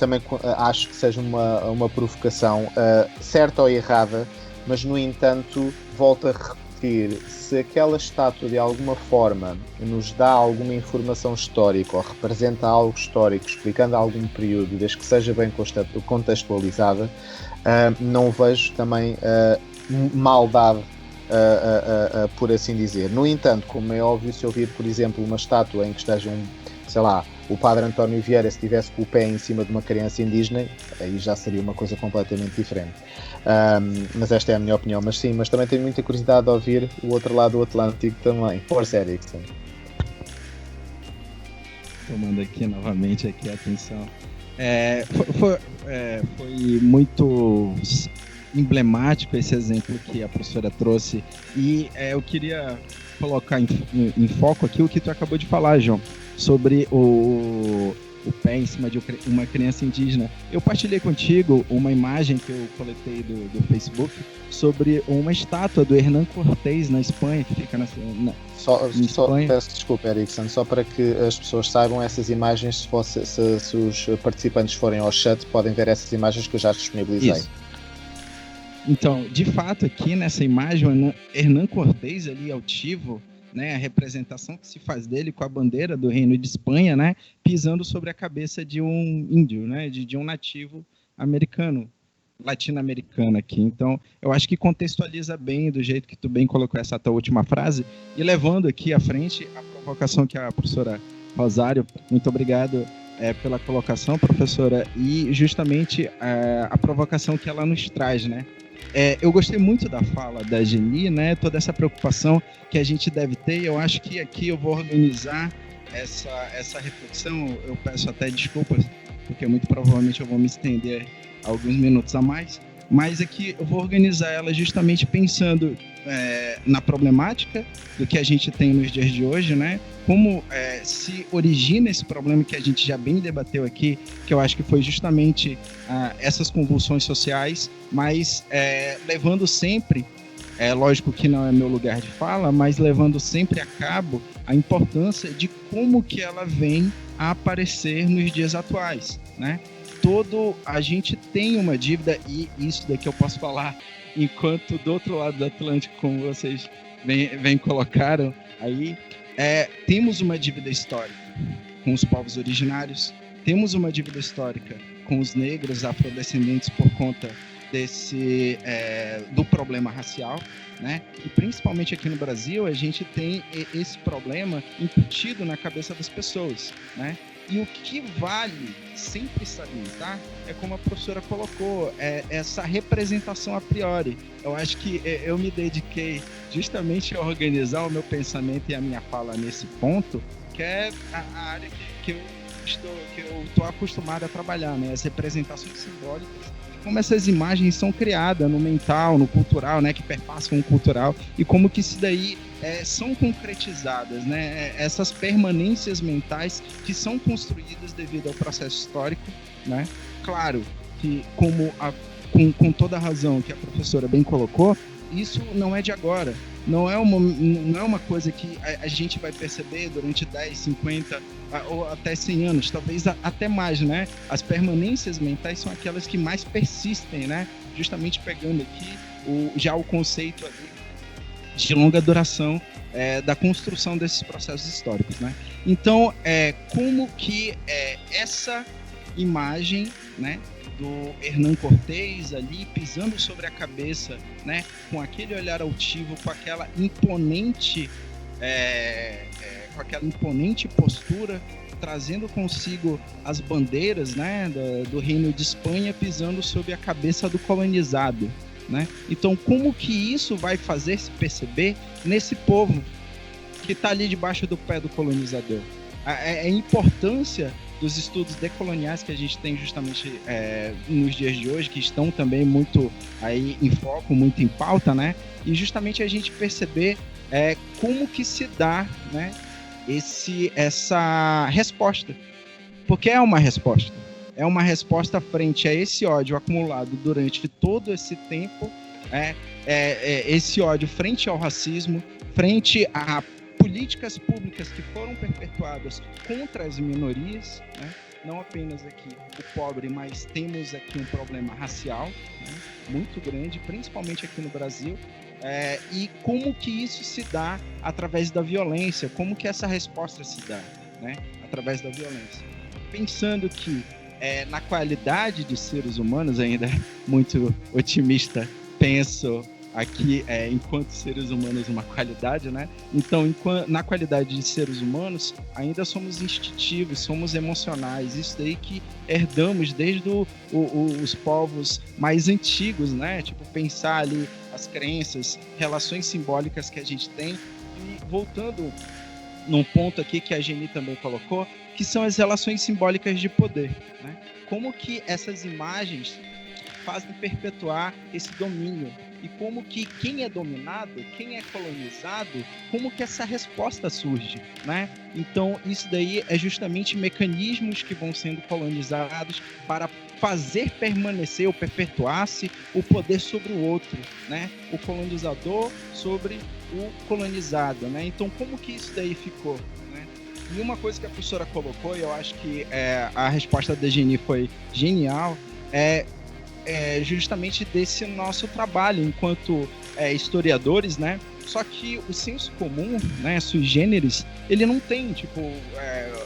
também acho que seja uma provocação certa ou errada, mas no entanto, volto a repetir, se aquela estátua de alguma forma nos dá alguma informação histórica ou representa algo histórico, explicando algum período, desde que seja bem contextualizada, não vejo também maldade, por assim dizer. No entanto, como é óbvio, se eu vir, por exemplo, uma estátua em que esteja o Padre António Vieira, se estivesse com o pé em cima de uma criança indígena, aí já seria uma coisa completamente diferente. Mas esta é a minha opinião. Mas sim, mas também tenho muita curiosidade de ouvir o outro lado do Atlântico também. Força, Erickson. Tomando aqui novamente a atenção. Foi muito emblemático esse exemplo que a professora trouxe, e eu queria colocar em foco aqui o que tu acabou de falar, João, sobre o pé em cima de uma criança indígena. Eu partilhei contigo uma imagem que eu coletei do Facebook sobre uma estátua do Hernán Cortés na Espanha, que fica Só peço desculpa, Erickson, só para que as pessoas saibam, essas imagens, se os participantes forem ao chat, podem ver essas imagens que eu já disponibilizei. Isso. Então, de fato, aqui nessa imagem, Hernán Cortés ali altivo, né, a representação que se faz dele com a bandeira do Reino de Espanha, né, pisando sobre a cabeça de um índio, né, de um nativo americano, latino-americano aqui. Então, eu acho que contextualiza bem do jeito que tu bem colocou essa tua última frase, e levando aqui à frente a provocação que a professora Rosário, muito obrigado pela colocação, professora, e justamente a provocação que ela nos traz, né? Eu gostei muito da fala da Jenny, né? Toda essa preocupação que a gente deve ter. Eu acho que aqui eu vou organizar essa reflexão. Eu peço até desculpas, porque muito provavelmente eu vou me estender alguns minutos a mais. mas aqui eu vou organizar ela justamente pensando na problemática do que a gente tem nos dias de hoje, né? Como se origina esse problema que a gente já bem debateu aqui, que eu acho que foi justamente essas convulsões sociais, mas levando sempre, lógico que não é meu lugar de fala, mas levando sempre a cabo a importância de como que ela vem a aparecer nos dias atuais, né? A gente tem uma dívida, e isso daqui eu posso falar enquanto do outro lado do Atlântico, como vocês bem colocaram aí, temos uma dívida histórica com os povos originários, temos uma dívida histórica com os negros afrodescendentes por conta do problema racial, né? E principalmente aqui no Brasil a gente tem esse problema incutido na cabeça das pessoas, né? E o que vale sempre salientar é como a professora colocou, essa representação a priori. Eu acho que eu me dediquei justamente a organizar o meu pensamento e a minha fala nesse ponto, que é a área que eu estou acostumado a trabalhar, né? As representações simbólicas, como essas imagens são criadas no mental, no cultural, né? Que perpassam o cultural, e como que isso daí são concretizadas, né? Essas permanências mentais que são construídas devido ao processo histórico, né? Claro que, com toda a razão que a professora bem colocou, isso não é de agora. Não é uma coisa que a gente vai perceber durante 10, 50 ou até 100 anos, talvez até mais, né? As permanências mentais são aquelas que mais persistem, né? Justamente pegando aqui já o conceito ali de longa duração da construção desses processos históricos, né? Então, como que essa imagem, né, do Hernán Cortés ali pisando sobre a cabeça, né, com aquele olhar altivo, com aquela imponente postura, trazendo consigo as bandeiras, né, do Reino de Espanha, pisando sobre a cabeça do colonizado, né? Então, como que isso vai fazer se perceber nesse povo que está ali debaixo do pé do colonizador? A importância dos estudos decoloniais que a gente tem justamente nos dias de hoje, que estão também muito aí em foco, muito em pauta, né? E justamente a gente perceber como que se dá, né, essa resposta. Porque é uma resposta. É uma resposta frente a esse ódio acumulado durante todo esse tempo, esse ódio frente ao racismo, frente a políticas públicas que foram perpetuadas contra as minorias, né? Não apenas aqui o pobre, mas temos aqui um problema racial, né, muito grande, principalmente aqui no Brasil, e como que isso se dá através da violência, como que essa resposta se dá, né, através da violência. Pensando que na qualidade de seres humanos, ainda muito otimista, penso aqui, enquanto seres humanos, uma qualidade, né? Então, na qualidade de seres humanos, ainda somos instintivos, somos emocionais. Isso daí que herdamos desde os povos mais antigos, né? Tipo, pensar ali as crenças, relações simbólicas que a gente tem. E voltando num ponto aqui que a Geni também colocou, que são as relações simbólicas de poder, né? Como que essas imagens fazem perpetuar esse domínio, e como que quem é dominado, quem é colonizado, como que essa resposta surge, né? Então, isso daí é justamente mecanismos que vão sendo colonizados para fazer permanecer ou perpetuar-se o poder sobre o outro, né? O colonizador sobre o colonizado, né? Então, como que isso daí ficou, né? E uma coisa que a professora colocou, e eu acho que a resposta da Geni foi genial, justamente desse nosso trabalho enquanto historiadores, né? Só que o senso comum, né, sui generis, ele não tem,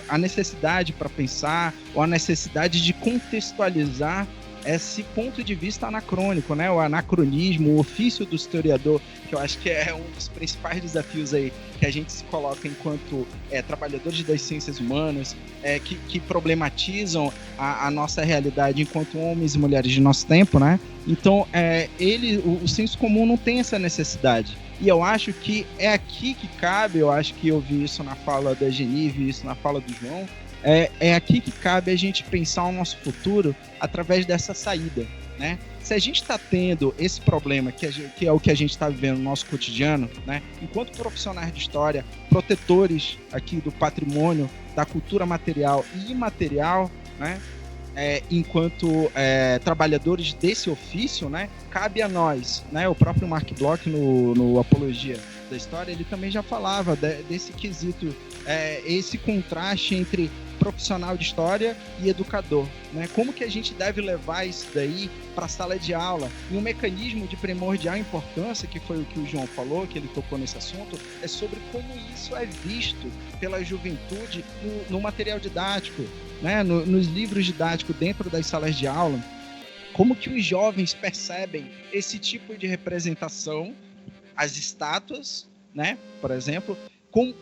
a necessidade para pensar ou a necessidade de contextualizar esse ponto de vista anacrônico, né? O anacronismo, o ofício do historiador, que eu acho que é um dos principais desafios aí que a gente se coloca enquanto trabalhadores das ciências humanas, que problematizam a nossa realidade enquanto homens e mulheres de nosso tempo, né? Então, o senso comum não tem essa necessidade. E eu acho que é aqui que cabe, eu acho que eu vi isso na fala da Geni, vi isso na fala do João, é aqui que cabe a gente pensar o nosso futuro através dessa saída, né? Se a gente está tendo esse problema, que é o que a gente está vivendo no nosso cotidiano, né? Enquanto profissionais de história, protetores aqui do patrimônio, da cultura material e imaterial, né? Enquanto trabalhadores desse ofício, né? Cabe a nós, né? O próprio Mark Bloch, no Apologia da História, ele também já falava desse quesito, esse contraste entre profissional de história e educador, né? Como que a gente deve levar isso daí para a sala de aula? E um mecanismo de primordial importância, que foi o que o João falou, que ele tocou nesse assunto, é sobre como isso é visto pela juventude no material didático, né? Nos livros didáticos dentro das salas de aula. Como que os jovens percebem esse tipo de representação, as estátuas, né? Por exemplo,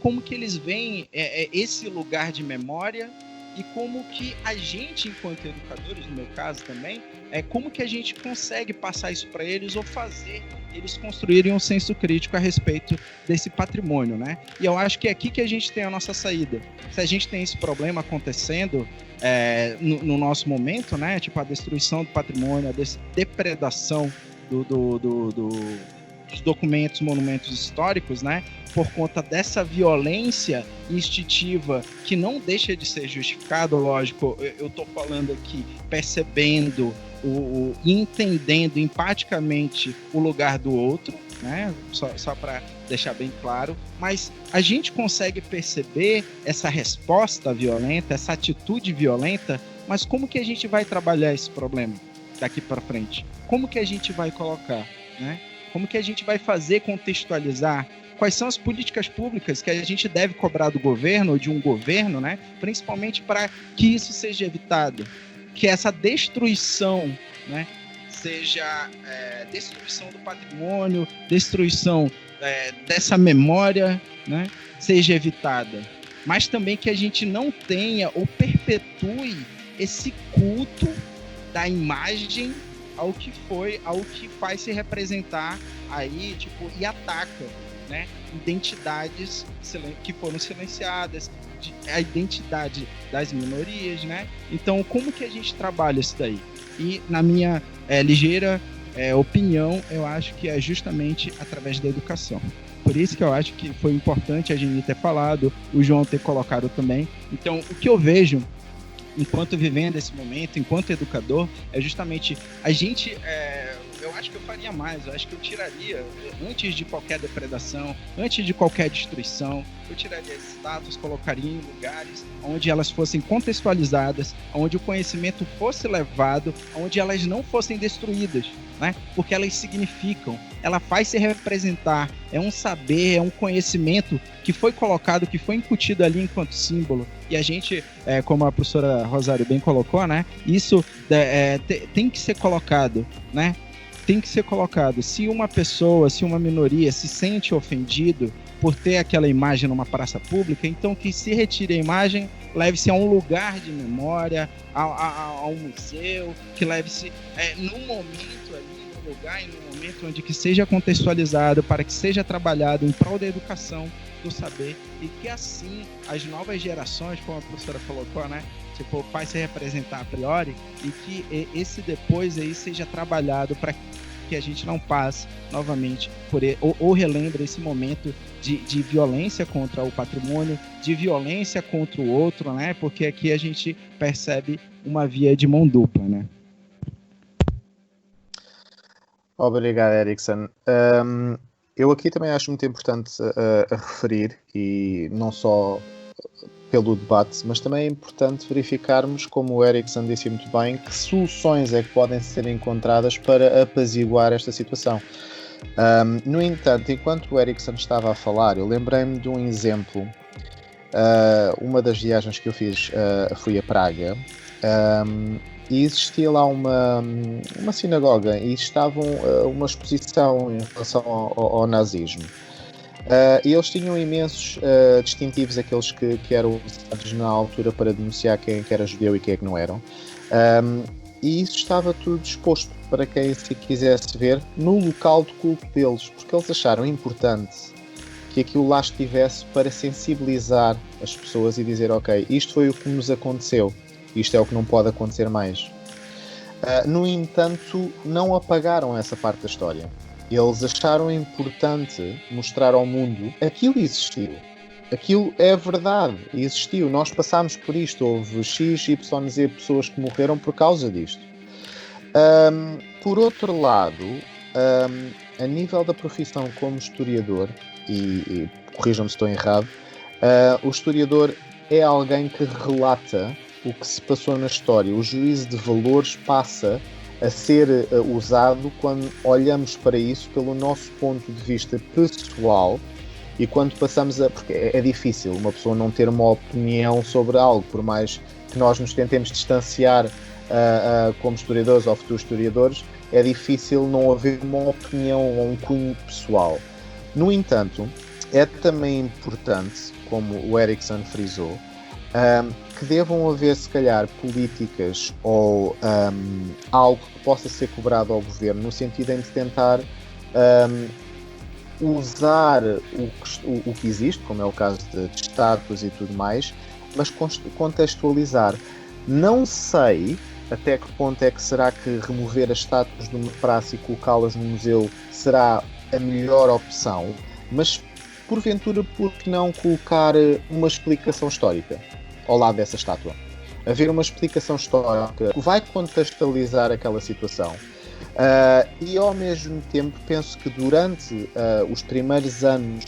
como que eles veem esse lugar de memória e como que a gente, enquanto educadores, no meu caso também, como que a gente consegue passar isso para eles ou fazer eles construírem um senso crítico a respeito desse patrimônio, né? E eu acho que é aqui que a gente tem a nossa saída. Se a gente tem esse problema acontecendo no nosso momento, né? Tipo a destruição do patrimônio, a depredação dos documentos, monumentos históricos, né? Por conta dessa violência instintiva que não deixa de ser justificado, lógico, eu estou falando aqui percebendo, entendendo empaticamente o lugar do outro, né? Só para deixar bem claro, mas a gente consegue perceber essa resposta violenta, essa atitude violenta, mas como que a gente vai trabalhar esse problema daqui para frente? Como que a gente vai colocar, né? Como que a gente vai fazer contextualizar? Quais são as políticas públicas que a gente deve cobrar do governo ou de um governo, né? Principalmente para que isso seja evitado, que essa destruição, né, seja destruição do patrimônio, destruição dessa memória, né, seja evitada, mas também que a gente não tenha ou perpetue esse culto da imagem ao que faz se representar aí, tipo, e ataca, né, identidades que foram silenciadas, a identidade das minorias, né? Então, como que a gente trabalha isso daí? E, na minha ligeira opinião, eu acho que é justamente através da educação. Por isso que eu acho que foi importante a Geni ter falado, o João ter colocado também. Então, o que eu vejo enquanto vivendo esse momento, enquanto educador, é justamente a gente... eu acho que eu faria mais, eu acho que eu tiraria, antes de qualquer depredação, antes de qualquer destruição, eu tiraria as estátuas, colocaria em lugares onde elas fossem contextualizadas, onde o conhecimento fosse levado, onde elas não fossem destruídas, né? Porque elas significam, ela faz se representar, é um saber, é um conhecimento que foi colocado, que foi incutido ali enquanto símbolo. E a gente, como a professora Rosário bem colocou, né? Isso tem que ser colocado, né? Tem que ser colocado. Se uma pessoa, se uma minoria se sente ofendido por ter aquela imagem numa praça pública, então que se retire a imagem, leve-se a um lugar de memória, a um museu, que leve-se num momento ali, num lugar e num momento onde que seja contextualizado, para que seja trabalhado em prol da educação, do saber, e que assim as novas gerações, como a professora colocou, né? Tipo, faz se representar a priori, e que esse depois aí seja trabalhado para que a gente não passe novamente por ou relembre esse momento de violência contra o patrimônio, de violência contra o outro, né? Porque aqui a gente percebe uma via de mão dupla, né? Obrigado, Erickson. Eu aqui também acho muito importante a referir, e não só pelo debate, mas também é importante verificarmos, como o Erickson disse muito bem, que soluções é que podem ser encontradas para apaziguar esta situação. No entanto, enquanto o Erickson estava a falar, eu lembrei-me de um exemplo. Uma das viagens que eu fiz, fui a Praga, e existia lá uma sinagoga e estava uma exposição em relação ao nazismo. E eles tinham imensos distintivos, aqueles que eram usados na altura para denunciar quem era judeu e quem é que não eram. E isso estava tudo exposto para quem se quisesse ver no local de culto deles, porque eles acharam importante que aquilo lá estivesse para sensibilizar as pessoas e dizer, ok, isto foi o que nos aconteceu, isto é o que não pode acontecer mais. No entanto, não apagaram essa parte da história. Eles acharam importante mostrar ao mundo aquilo existiu. Aquilo é verdade, existiu. Nós passámos por isto. Houve X, Y, Z pessoas que morreram por causa disto. Por outro lado, a nível da profissão como historiador, e corrijam-me se estou errado, o historiador é alguém que relata o que se passou na história. O juízo de valores passa a ser usado quando olhamos para isso pelo nosso ponto de vista pessoal e quando passamos a... Porque é difícil uma pessoa não ter uma opinião sobre algo, por mais que nós nos tentemos distanciar como historiadores ou futuros historiadores, é difícil não haver uma opinião ou um cunho pessoal. No entanto, é também importante, como o Erikson frisou, que devam haver, se calhar, políticas ou algo que possa ser cobrado ao governo, no sentido de tentar usar o que existe, como é o caso de estátuas e tudo mais, mas contextualizar. Não sei até que ponto é que será que remover as estátuas de uma praça e colocá-las no museu será a melhor opção, mas porventura, por que não colocar uma explicação histórica ao lado dessa estátua? Haver uma explicação histórica vai contextualizar aquela situação. E ao mesmo tempo penso que durante os primeiros anos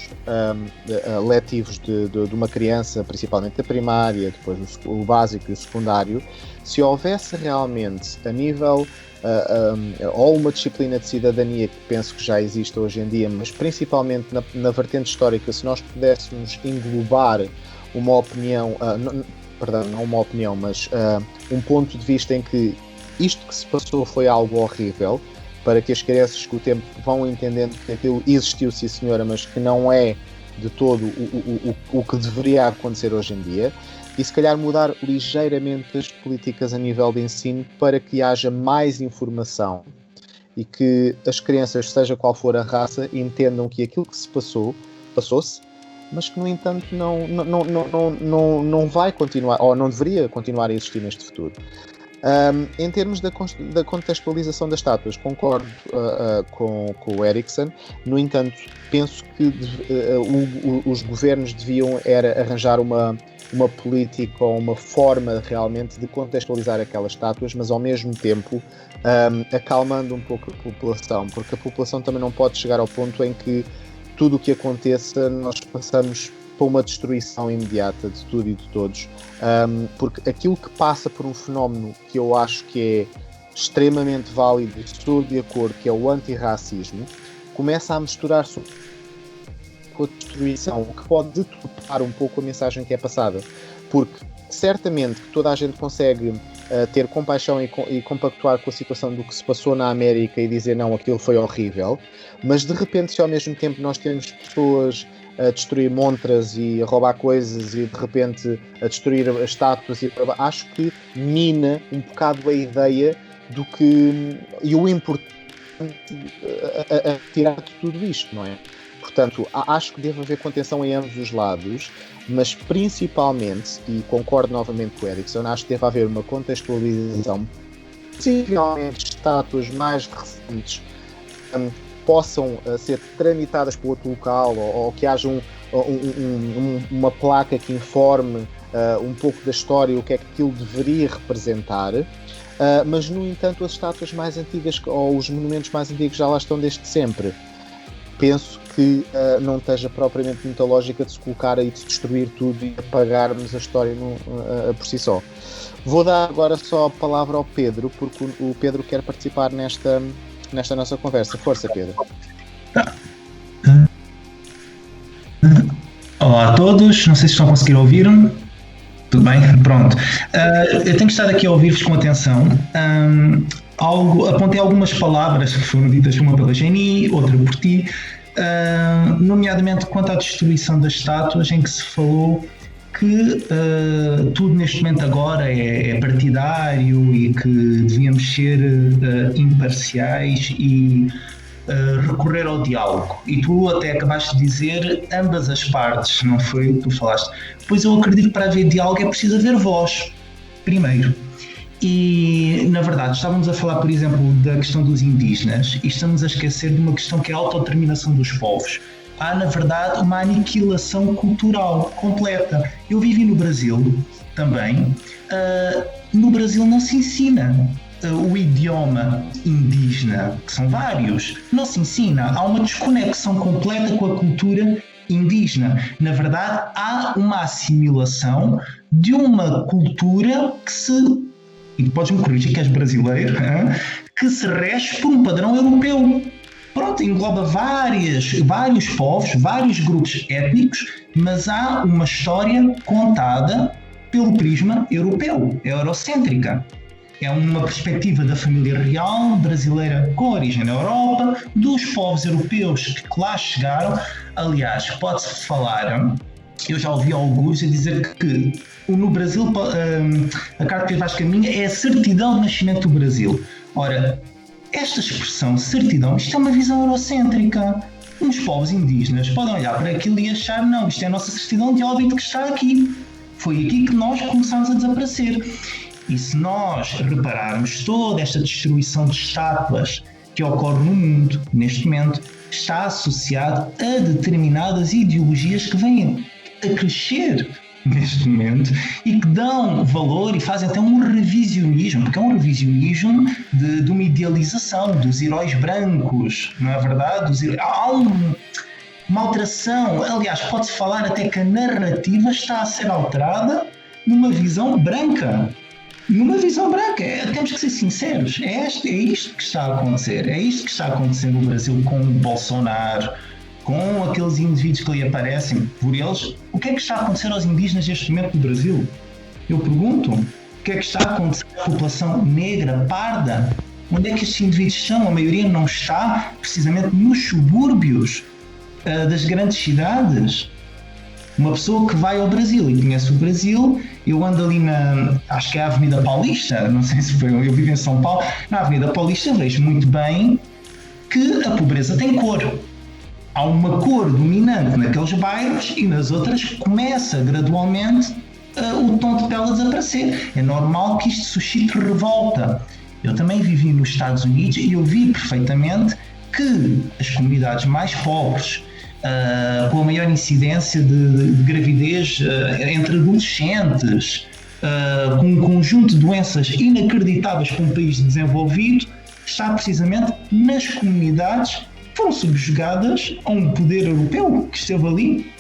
letivos de uma criança, principalmente da primária, depois o básico e o secundário, se houvesse realmente a nível ou uma disciplina de cidadania, que penso que já existe hoje em dia, mas principalmente na vertente histórica, se nós pudéssemos englobar uma opinião, não uma opinião, mas um ponto de vista em que isto que se passou foi algo horrível, para que as crianças com o tempo vão entendendo que aquilo existiu, sim senhora, mas que não é de todo o que deveria acontecer hoje em dia, e se calhar mudar ligeiramente as políticas a nível de ensino para que haja mais informação e que as crianças, seja qual for a raça, entendam que aquilo que se passou-se, mas que no entanto não vai continuar, ou não deveria continuar a existir neste futuro. Em termos da contextualização das estátuas, concordo com o Erikson. No entanto, penso que os governos deviam arranjar uma política ou uma forma realmente de contextualizar aquelas estátuas, mas ao mesmo tempo acalmando um pouco a população, porque a população também não pode chegar ao ponto em que tudo o que aconteça nós passamos para uma destruição imediata de tudo e de todos, porque aquilo que passa por um fenómeno que eu acho que é extremamente válido e estou de acordo, que é o antirracismo, começa a misturar-se com a destruição, o que pode deturpar um pouco a mensagem que é passada, porque certamente que toda a gente consegue ter compaixão e compactuar com a situação do que se passou na América e dizer não, aquilo foi horrível, mas de repente se ao mesmo tempo nós temos pessoas a destruir montras e a roubar coisas e de repente a destruir as estátuas, acho que mina um bocado a ideia do que e o importante a tirar de tudo isto, não é? Portanto, acho que deve haver contenção em ambos os lados, mas principalmente, e concordo novamente com o Erikson, acho que deve haver uma contextualização, possivelmente estátuas mais recentes possam ser tramitadas para outro local, ou que haja uma placa que informe um pouco da história, o que é que aquilo deveria representar, mas no entanto as estátuas mais antigas ou os monumentos mais antigos já lá estão desde sempre. Penso que não esteja propriamente muita lógica de se colocar aí, de se destruir tudo e apagarmos a história por si só. Vou dar agora só a palavra ao Pedro, porque o Pedro quer participar nesta nossa conversa. Força, Pedro. Tá. Olá a todos, não sei se estão a conseguir ouvir. Tudo bem? Pronto. Eu tenho que estar aqui a ouvir-vos com atenção. Apontei algumas palavras que foram ditas, uma pela Jenny, outra por ti, nomeadamente quanto à destruição das estátuas, em que se falou que tudo neste momento agora é partidário e que devíamos ser imparciais e recorrer ao diálogo. E tu até acabaste de dizer ambas as partes, não foi o que tu falaste. Pois eu acredito que para haver diálogo é preciso haver voz, primeiro. E, na verdade, estávamos a falar, por exemplo, da questão dos indígenas e estamos a esquecer de uma questão que é a autodeterminação dos povos. Há, na verdade, uma aniquilação cultural completa. Eu vivi no Brasil também. No Brasil não se ensina o idioma indígena, que são vários. Não se ensina. Há uma desconexão completa com a cultura indígena. Na verdade, há uma assimilação de uma cultura que se... e podes-me corrigir que és brasileiro, que se rege por um padrão europeu. Pronto, engloba vários povos, vários grupos étnicos, mas há uma história contada pelo prisma europeu, eurocêntrica. É uma perspectiva da família real brasileira com origem na Europa, dos povos europeus que lá chegaram. Aliás, pode-se falar, eu já ouvi alguns a dizer que no Brasil a carta que faz caminho é a certidão de nascimento do Brasil. Ora, esta expressão certidão, isto é uma visão eurocêntrica. Os povos indígenas podem olhar para aquilo e achar, não, isto é a nossa certidão de óbito que está aqui. Foi aqui que nós começamos a desaparecer. E se nós repararmos, toda esta destruição de estátuas que ocorre no mundo, neste momento, está associado a determinadas ideologias que vêm a crescer neste momento e que dão valor e fazem até um revisionismo, porque é um revisionismo de uma idealização dos heróis brancos, não é verdade? Há uma alteração, aliás, pode-se falar até que a narrativa está a ser alterada numa visão branca. Temos que ser sinceros, é isto que está a acontecer, é isto que está a acontecer no Brasil com o Bolsonaro, com aqueles indivíduos que lhe aparecem por eles. O que é que está a acontecer aos indígenas neste momento no Brasil? Eu pergunto, o que é que está a acontecer à população negra, parda? Onde é que estes indivíduos estão? A maioria não está precisamente nos subúrbios das grandes cidades. Uma pessoa que vai ao Brasil e conhece o Brasil, eu ando ali acho que é a Avenida Paulista, não sei se foi, eu vivo em São Paulo, na Avenida Paulista vejo muito bem que a pobreza tem cor. Há uma cor dominante naqueles bairros e nas outras começa gradualmente o tom de pele a desaparecer. É normal que isto suscite revolta. Eu também vivi nos Estados Unidos e eu vi perfeitamente que as comunidades mais pobres, com a maior incidência de gravidez entre adolescentes, com um conjunto de doenças inacreditáveis para um país desenvolvido, está precisamente nas comunidades que foram subjugadas a um poder europeu que esteve ali.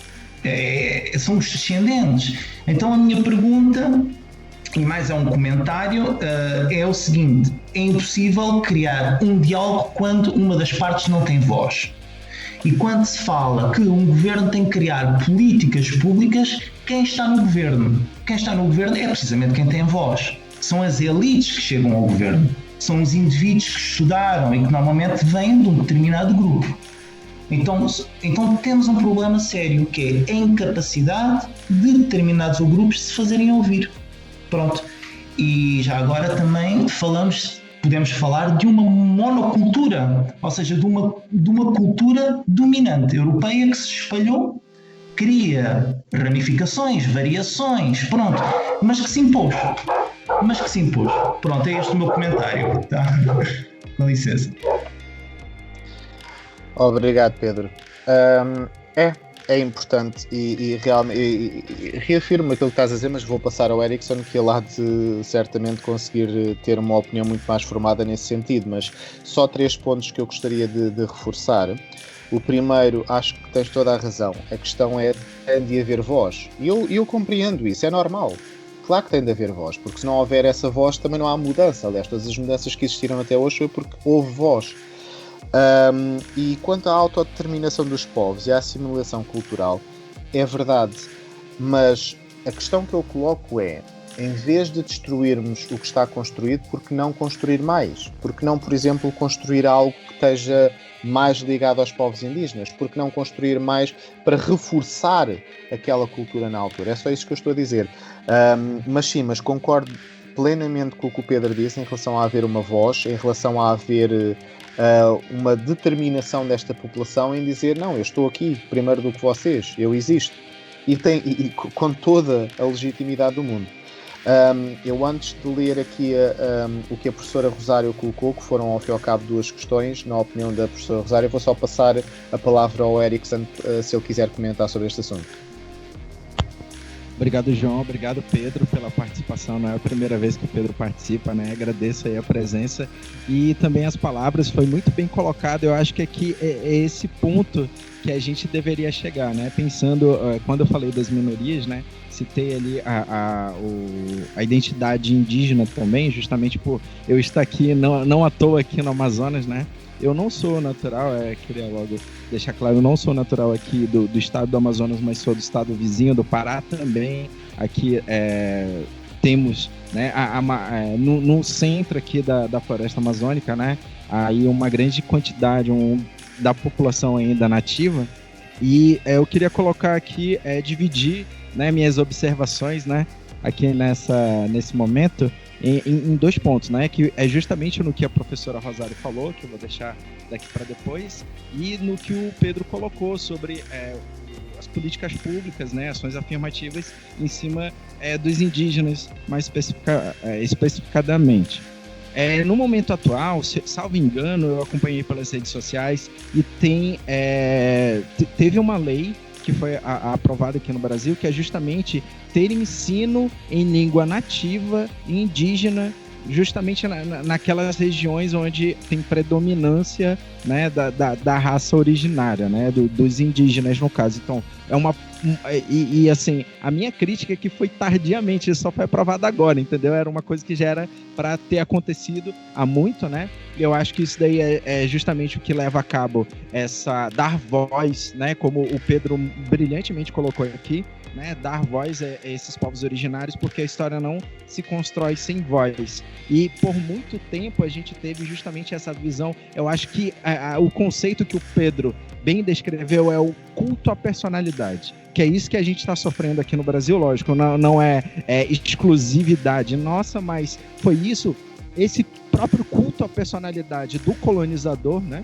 São os descendentes. Então a minha pergunta, e mais é um comentário, é o seguinte: é impossível criar um diálogo quando uma das partes não tem voz. E quando se fala que um governo tem que criar políticas públicas, quem está no governo? Quem está no governo é precisamente quem tem voz. São as elites que chegam ao governo. São os indivíduos que estudaram e que normalmente vêm de um determinado grupo. Então temos um problema sério, que é a incapacidade de determinados grupos se fazerem ouvir. Pronto. E já agora também podemos falar de uma monocultura, ou seja, de uma cultura dominante europeia que se espalhou, cria ramificações, variações, pronto, mas que se impôs. Pronto, é este o meu comentário, tá? Com licença. Obrigado, Pedro. É importante e realmente reafirmo aquilo que estás a dizer, mas vou passar ao Erickson, que ele há de certamente conseguir ter uma opinião muito mais formada nesse sentido, mas só 3 pontos que eu gostaria de reforçar. O primeiro, acho que tens toda a razão, a questão é de haver voz, e eu compreendo isso, é normal. Claro que tem de haver voz, porque se não houver essa voz também não há mudança. Aliás, todas as mudanças que existiram até hoje foi porque houve voz. E quanto à autodeterminação dos povos e à assimilação cultural, é verdade, mas a questão que eu coloco é, em vez de destruirmos o que está construído, por que não construir mais? Por que não, por exemplo, construir algo que esteja mais ligado aos povos indígenas? Por que não construir mais para reforçar aquela cultura na altura? É só isso que eu estou a dizer. Mas concordo plenamente com o que o Pedro disse em relação a haver uma voz, em relação a haver uma determinação desta população em dizer, não, eu estou aqui primeiro do que vocês, eu existo, e com toda a legitimidade do mundo. Eu, antes de ler aqui o que a professora Rosário colocou, que foram ao fim e ao cabo 2 questões, na opinião da professora Rosário, vou só passar a palavra ao Erickson, se ele quiser comentar sobre este assunto. Obrigado, João. Obrigado, Pedro, pela participação. Não é a primeira vez que o Pedro participa, né? Agradeço aí a presença e também as palavras. Foi muito bem colocado. Eu acho que aqui é esse ponto que a gente deveria chegar, né? Pensando, quando eu falei das minorias, né? Citei ali a identidade indígena também, justamente por eu estar aqui, não à toa aqui no Amazonas, né? Eu não sou natural, queria logo deixar claro, eu não sou natural aqui do estado do Amazonas, mas sou do estado vizinho, do Pará também. Aqui temos, né, no centro aqui da floresta amazônica, né, aí uma grande quantidade da população ainda nativa. E eu queria colocar aqui, dividir, né, minhas observações, né, aqui nesse momento, em 2 pontos, né? Que é justamente no que a professora Rosário falou, que eu vou deixar daqui para depois, e no que o Pedro colocou sobre as políticas públicas, né? Ações afirmativas em cima dos indígenas, mais especificadamente. No momento atual, salvo engano, eu acompanhei pelas redes sociais e teve uma lei que foi aprovada aqui no Brasil, que é justamente ter ensino em língua nativa e indígena, justamente naquelas regiões onde tem predominância, né, da raça originária, né, dos indígenas, no caso. Então, assim, a minha crítica é que foi tardiamente, isso só foi aprovado agora, entendeu? Era uma coisa que já era para ter acontecido há muito, né? E eu acho que isso daí é justamente o que leva a cabo dar voz, né? Como o Pedro brilhantemente colocou aqui, né, dar voz a esses povos originários, porque a história não se constrói sem voz. E por muito tempo a gente teve justamente essa visão. Eu acho que o conceito que o Pedro bem descreveu é o culto à personalidade, que é isso que a gente está sofrendo aqui no Brasil, lógico, não é exclusividade nossa, mas foi isso, esse próprio culto à personalidade do colonizador, né?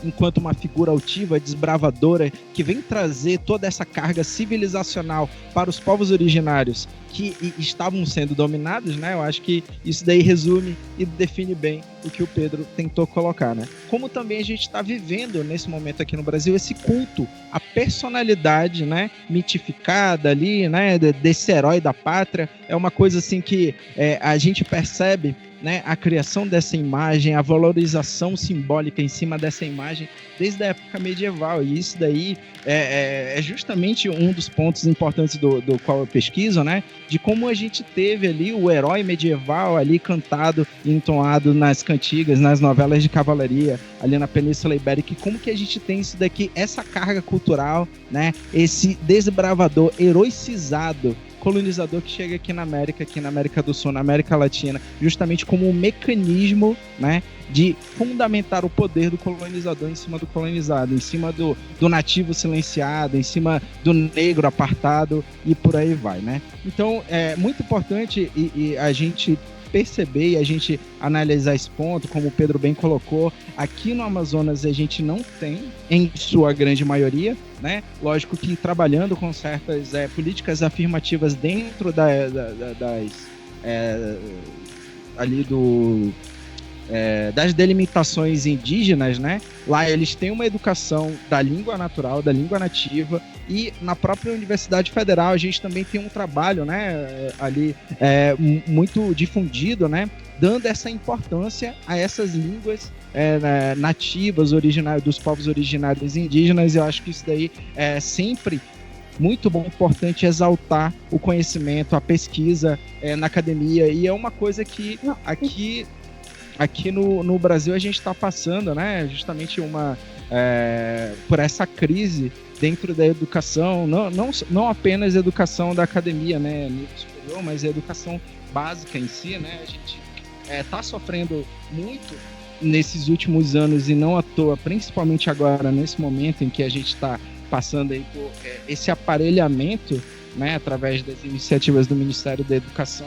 Enquanto uma figura altiva, desbravadora, que vem trazer toda essa carga civilizacional para os povos originários que estavam sendo dominados, né? Eu acho que isso daí resume e define bem o que o Pedro tentou colocar, né? Como também a gente está vivendo nesse momento aqui no Brasil esse culto à personalidade, né, mitificada ali, né, desse herói da pátria. É uma coisa assim que a gente percebe, né, a criação dessa imagem, a valorização simbólica em cima dessa imagem desde a época medieval, e isso daí é justamente um dos pontos importantes do qual eu pesquiso, né, de como a gente teve ali o herói medieval ali cantado e entoado nas cantigas, nas novelas de cavalaria, ali na Península Ibérica, e como que a gente tem isso daqui, essa carga cultural, né, esse desbravador heroicizado, colonizador que chega aqui na América do Sul, na América Latina, justamente como um mecanismo, né, de fundamentar o poder do colonizador em cima do colonizado, em cima do nativo silenciado, em cima do negro apartado e por aí vai, né? Então, é muito importante e a gente perceber e a gente analisar esse ponto, como o Pedro bem colocou, aqui no Amazonas a gente não tem, em sua grande maioria, né? Lógico que trabalhando com certas políticas afirmativas dentro das delimitações indígenas, né? Lá eles têm uma educação da língua natural, da língua nativa, e na própria Universidade Federal a gente também tem um trabalho, né, ali muito difundido, né, dando essa importância a essas línguas nativas, originárias, dos povos originários indígenas. Eu acho que isso daí é sempre muito bom, importante exaltar o conhecimento, a pesquisa na academia, e é uma coisa que aqui no Brasil a gente está passando, né, justamente por essa crise dentro da educação, não apenas a educação da academia, né, nível superior, mas a educação básica em si, né, a gente está sofrendo muito nesses últimos anos, e não à toa, principalmente agora, nesse momento em que a gente está passando aí por esse aparelhamento, né, através das iniciativas do Ministério da Educação.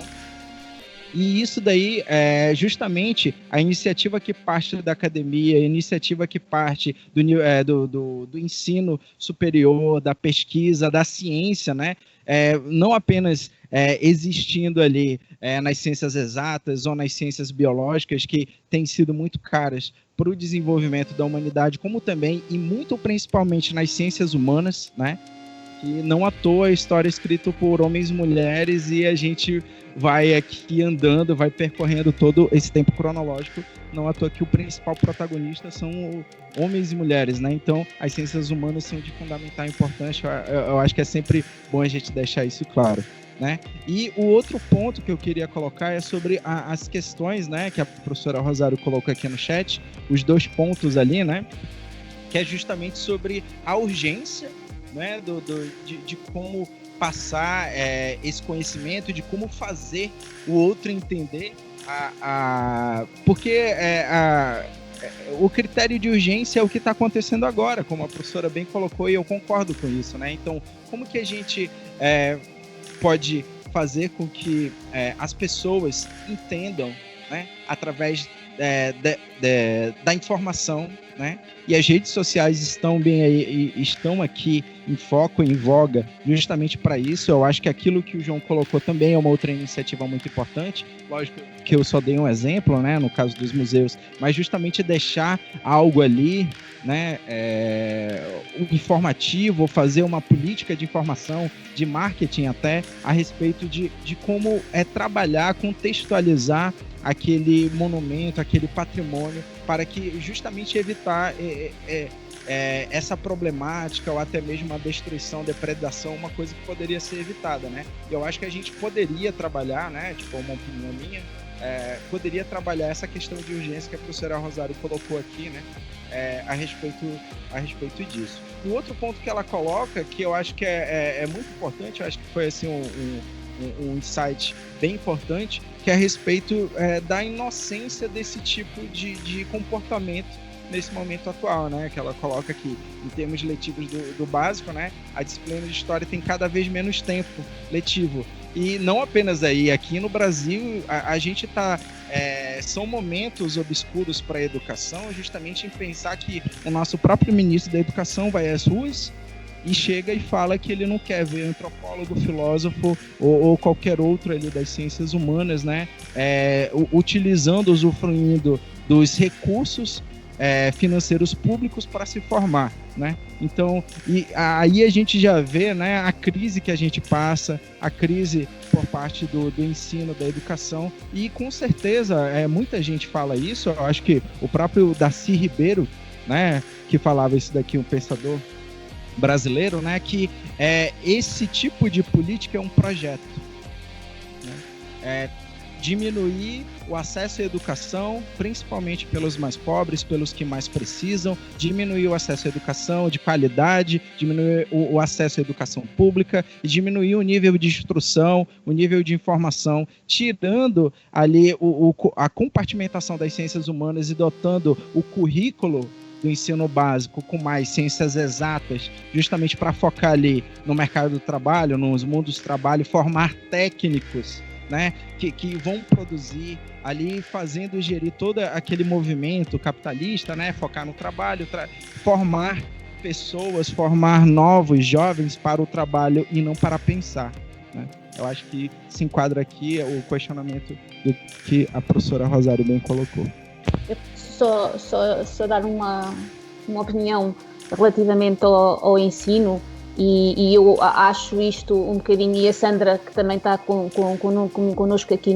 E isso daí é justamente a iniciativa que parte da academia, a iniciativa que parte do ensino superior, da pesquisa, da ciência, né? Não apenas existindo ali nas ciências exatas ou nas ciências biológicas, que têm sido muito caras para o desenvolvimento da humanidade, como também, e muito principalmente nas ciências humanas, né? Que não à toa a história é escrita por homens e mulheres, e a gente vai aqui andando, vai percorrendo todo esse tempo cronológico, não à toa que o principal protagonista são homens e mulheres, né? Então, as ciências humanas são de fundamental importância, eu acho que é sempre bom a gente deixar isso claro, né? E o outro ponto que eu queria colocar é sobre as questões, né, que a professora Rosário colocou aqui no chat, os 2 pontos ali, né, que é justamente sobre a urgência, né, de como passar esse conhecimento, de como fazer o outro entender, porque o critério de urgência é o que está acontecendo agora, como a professora bem colocou, e eu concordo com isso, né? Então, como que a gente pode fazer com que as pessoas entendam, né, através da informação, né? E as redes sociais estão bem aí, estão aqui em foco, em voga, justamente para isso. Eu acho que aquilo que o João colocou também é uma outra iniciativa muito importante. Lógico que eu só dei um exemplo, né, no caso dos museus, mas justamente deixar algo ali, né, informativo, fazer uma política de informação, de marketing até, a respeito de como trabalhar, contextualizar aquele monumento, aquele patrimônio, para que justamente evitar essa problemática ou até mesmo a destruição, depredação, uma coisa que poderia ser evitada, né? Eu acho que a gente poderia trabalhar, né, tipo, uma opinião minha, poderia trabalhar essa questão de urgência que a professora Rosário colocou aqui, né, a respeito disso. E o outro ponto que ela coloca, que eu acho que é muito importante, eu acho que foi assim um insight bem importante, que é a respeito da inocência desse tipo de comportamento nesse momento atual, né? Que ela coloca aqui, em termos letivos do básico, né? A disciplina de história tem cada vez menos tempo letivo. E não apenas aí, aqui no Brasil, a gente está... são momentos obscuros para a educação, justamente em pensar que o nosso próprio ministro da Educação vai às ruas e chega e fala que ele não quer ver antropólogo, filósofo ou qualquer outro ali das ciências humanas, né, usufruindo dos recursos financeiros públicos para se formar, né? Então, e aí a gente já vê, né, a crise que a gente passa, a crise por parte do ensino, da educação, e com certeza muita gente fala isso. Eu acho que o próprio Darcy Ribeiro, né, que falava isso daqui, um pensador brasileiro, né, que esse tipo de política é um projeto, né? Diminuir o acesso à educação, principalmente pelos mais pobres, pelos que mais precisam, diminuir o acesso à educação de qualidade, diminuir o acesso à educação pública e diminuir o nível de instrução, o nível de informação, tirando ali a compartimentação das ciências humanas e dotando o currículo do ensino básico com mais ciências exatas, justamente para focar ali no mercado do trabalho, nos mundos do trabalho, formar técnicos, né, que vão produzir ali, fazendo gerir todo aquele movimento capitalista, né, focar no trabalho, formar pessoas, formar novos jovens para o trabalho e não para pensar, né? Eu acho que se enquadra aqui o questionamento do que a professora Rosário bem colocou. Eu só dar uma opinião relativamente ao ensino, e eu acho isto um bocadinho, e a Sandra, que também está connosco aqui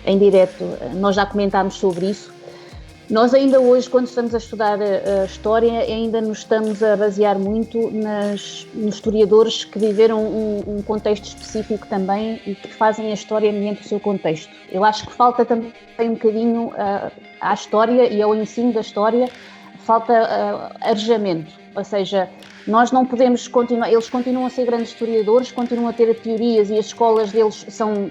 em direto, nós já comentámos sobre isso. Nós ainda hoje, quando estamos a estudar a história, ainda nos estamos a basear muito nos historiadores que viveram um contexto específico também e que fazem a história mediante o seu contexto. Eu acho que falta também um bocadinho à história e ao ensino da história, falta arejamento, ou seja, nós não podemos continuar, eles continuam a ser grandes historiadores, continuam a ter teorias, e as escolas deles são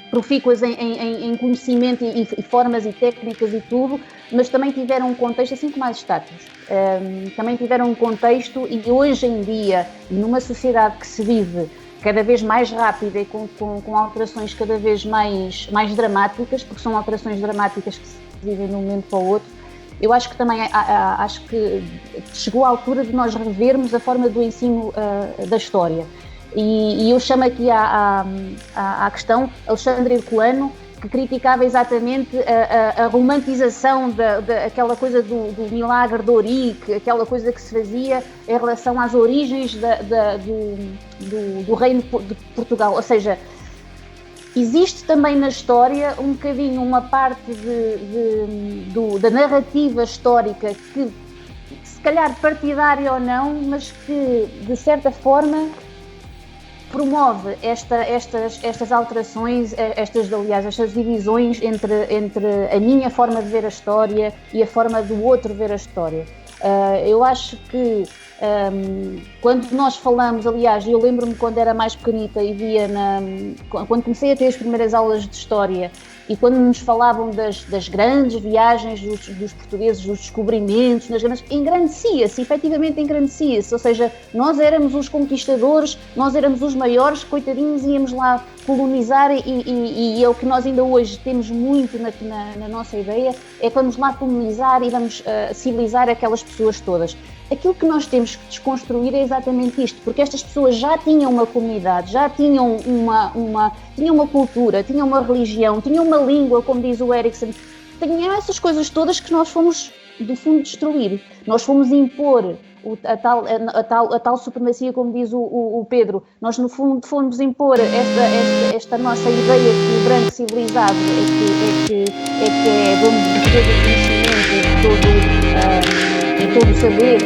profícuas em conhecimento e formas e técnicas e tudo, mas também tiveram um contexto, assim como as estátuas, também tiveram um contexto, e hoje em dia, numa sociedade que se vive cada vez mais rápida e com alterações cada vez mais dramáticas, porque são alterações dramáticas que se vivem de um momento para o outro, eu acho que também acho que chegou a altura de nós revermos a forma do ensino da história. E eu chamo aqui à questão Alexandre Herculano, que criticava exatamente a romantização daquela coisa do milagre de Ourique, aquela coisa que se fazia em relação às origens do reino de Portugal. Ou seja, existe também na história um bocadinho uma parte da narrativa histórica que, se calhar partidária ou não, mas que de certa forma promove estas alterações, aliás, estas divisões entre a minha forma de ver a história e a forma do outro ver a história. Eu acho que quando nós falamos, aliás, eu lembro-me quando era mais pequenita e via quando comecei a ter as primeiras aulas de história e quando nos falavam das grandes viagens dos portugueses, dos descobrimentos, engrandecia-se, efetivamente engrandecia-se, ou seja, nós éramos os conquistadores, nós éramos os maiores, coitadinhos, íamos lá colonizar e é o que nós ainda hoje temos muito na nossa ideia, é que vamos lá colonizar e vamos civilizar aquelas pessoas todas. Aquilo que nós temos que desconstruir é exatamente isto, porque estas pessoas já tinham uma comunidade, já tinham tinham uma cultura, tinham uma religião, tinham uma língua, como diz o Erikson, tinham essas coisas todas que nós fomos, do fundo, destruir. Nós fomos impor a tal supremacia, como diz o Pedro, nós no fundo fomos impor esta nossa ideia que o branco civilizado é dono de todo o conhecimento e todo o saber,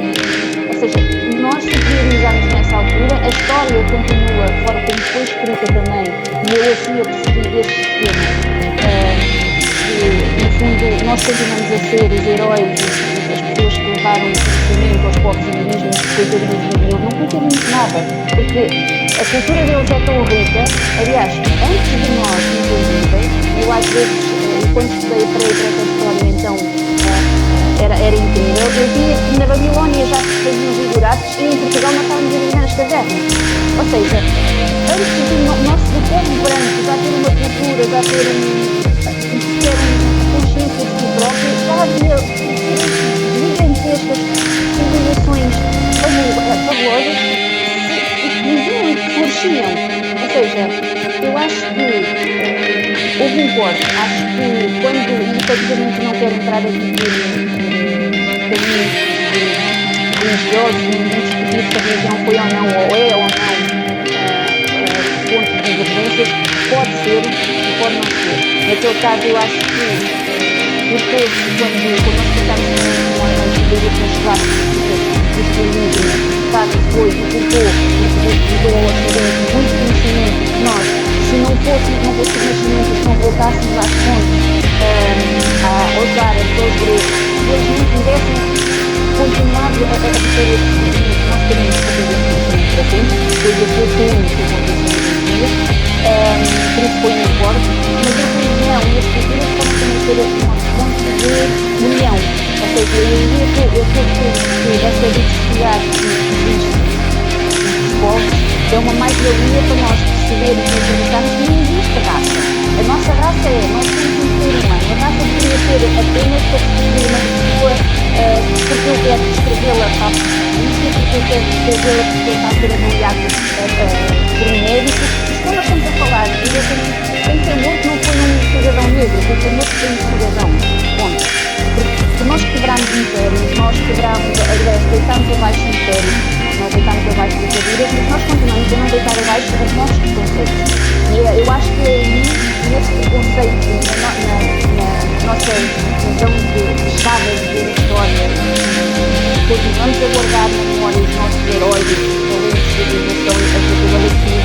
ou seja, nós superiorizamos nessa altura, a história continua, fora como foi escrita também, e eu assim eu percebi este tema, no fundo nós continuamos a ser os heróis, as pessoas que levaram o conhecimento aos povos indígenas, que coitadinhos viviam, não contamos nada, porque a cultura deles é tão rica, aliás, antes de nós, inclusive, eu às vezes, quando estudei para essa história, então, era incrível. Eu via que na Babilónia já se faziam zigurates e em Portugal nós estávamos a viver nas cavernas. Ou seja, antes do povo branco já ter uma cultura, já ter uma consciência de si próprio, já havia gigantescas civilizações fabulosas que viviam e que floresciam. Ou seja, eu acho que eu concordo, acho que quando, e efetivamente não quero entrar aqui caminhos religiosos, nem discutir se a religião foi ou não, ou é ou não ponto de divergências, pode ser e pode não ser. Naquele caso eu acho que depois, quando nós ficamos com as civilizações clássicas dos indígenas, de facto foi e cultou, porque deu ao Ocidente muito conhecimento que nós, se não fôssemos nascimento, se não voltássemos às fontes, aos árabes, aos gregos, se eles não tivessem continuado a ter esse conhecimento, nós teríamos que fazer esse conhecimento para frente, depois eu fui tendo que acontecer nos dias, por isso foi um corte, mas a religião e as culturas podem também ser uma fonte de união, ou seja, eu sei que essa diversidade que existe nos povos é uma mais-valia para nós percebermos e acreditarmos que não existe raça. A nossa raça nós somos um ser humano. A raça deveria ser apenas para descrever uma pessoa, porque eu quero descrevê-la para a polícia, porque eu quero descrevê-la porque está a ser avaliado por um médico. Mas quando nós estamos a falar diretamente, quem foi morto não foi um cidadão negro, quem foi morto foi um cidadão. Ponto. Porque nós quebramos impérios, nós quebramos, aliás, deitámos abaixo impérios, nós deitámos abaixo ditaduras, mas nós continuamos a não deitar abaixo os nossos preconceitos. E eu acho que aí, nesse preconceito, na nossa visão fechada de história, continuamos a guardar na memória os nossos heróis, os valentes de civilização, as valentes civilizações que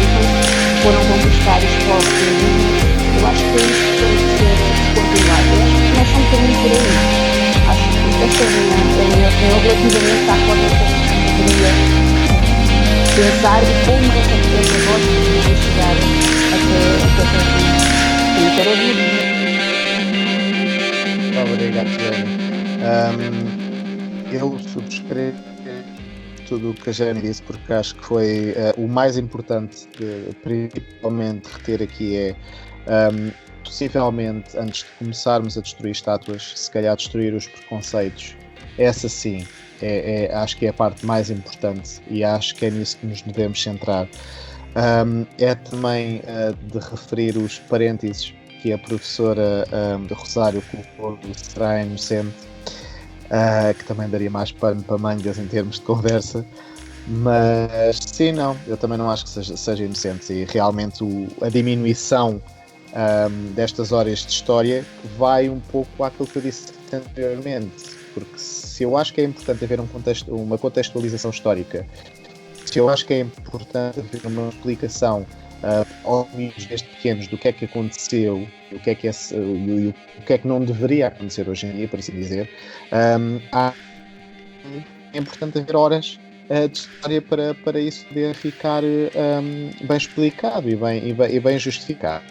foram conquistar os povos indígenas. Eu acho que isso tem que ser descontinuado. Eu acho que começa um bocadinho por aí. Acho que esta é a minha opinião relativamente à forma que a gente poderia pensar e como essa voz poderia chegar até aqui. Eu quero ouvir. Obrigado, Jenny. Eu subscrevo tudo o que a Jenny disse, porque acho que foi o mais importante de principalmente reter aqui é possivelmente, antes de começarmos a destruir estátuas, se calhar destruir os preconceitos. Essa sim, acho que é a parte mais importante e acho que é nisso que nos devemos centrar. É também de referir os parênteses que a professora de Rosário colocou do será inocente, que também daria mais pano para mangas em termos de conversa. Mas sim, não, eu também não acho que seja inocente, e realmente a diminuição destas horas de história vai um pouco àquilo que eu disse anteriormente, porque se eu acho que é importante haver uma contextualização histórica, se eu acho que é importante haver uma explicação aos meninos desde pequenos do que é que aconteceu, o que é que não deveria acontecer hoje em dia, por assim dizer, é importante haver horas de história para isso poder ficar bem explicado e bem justificado.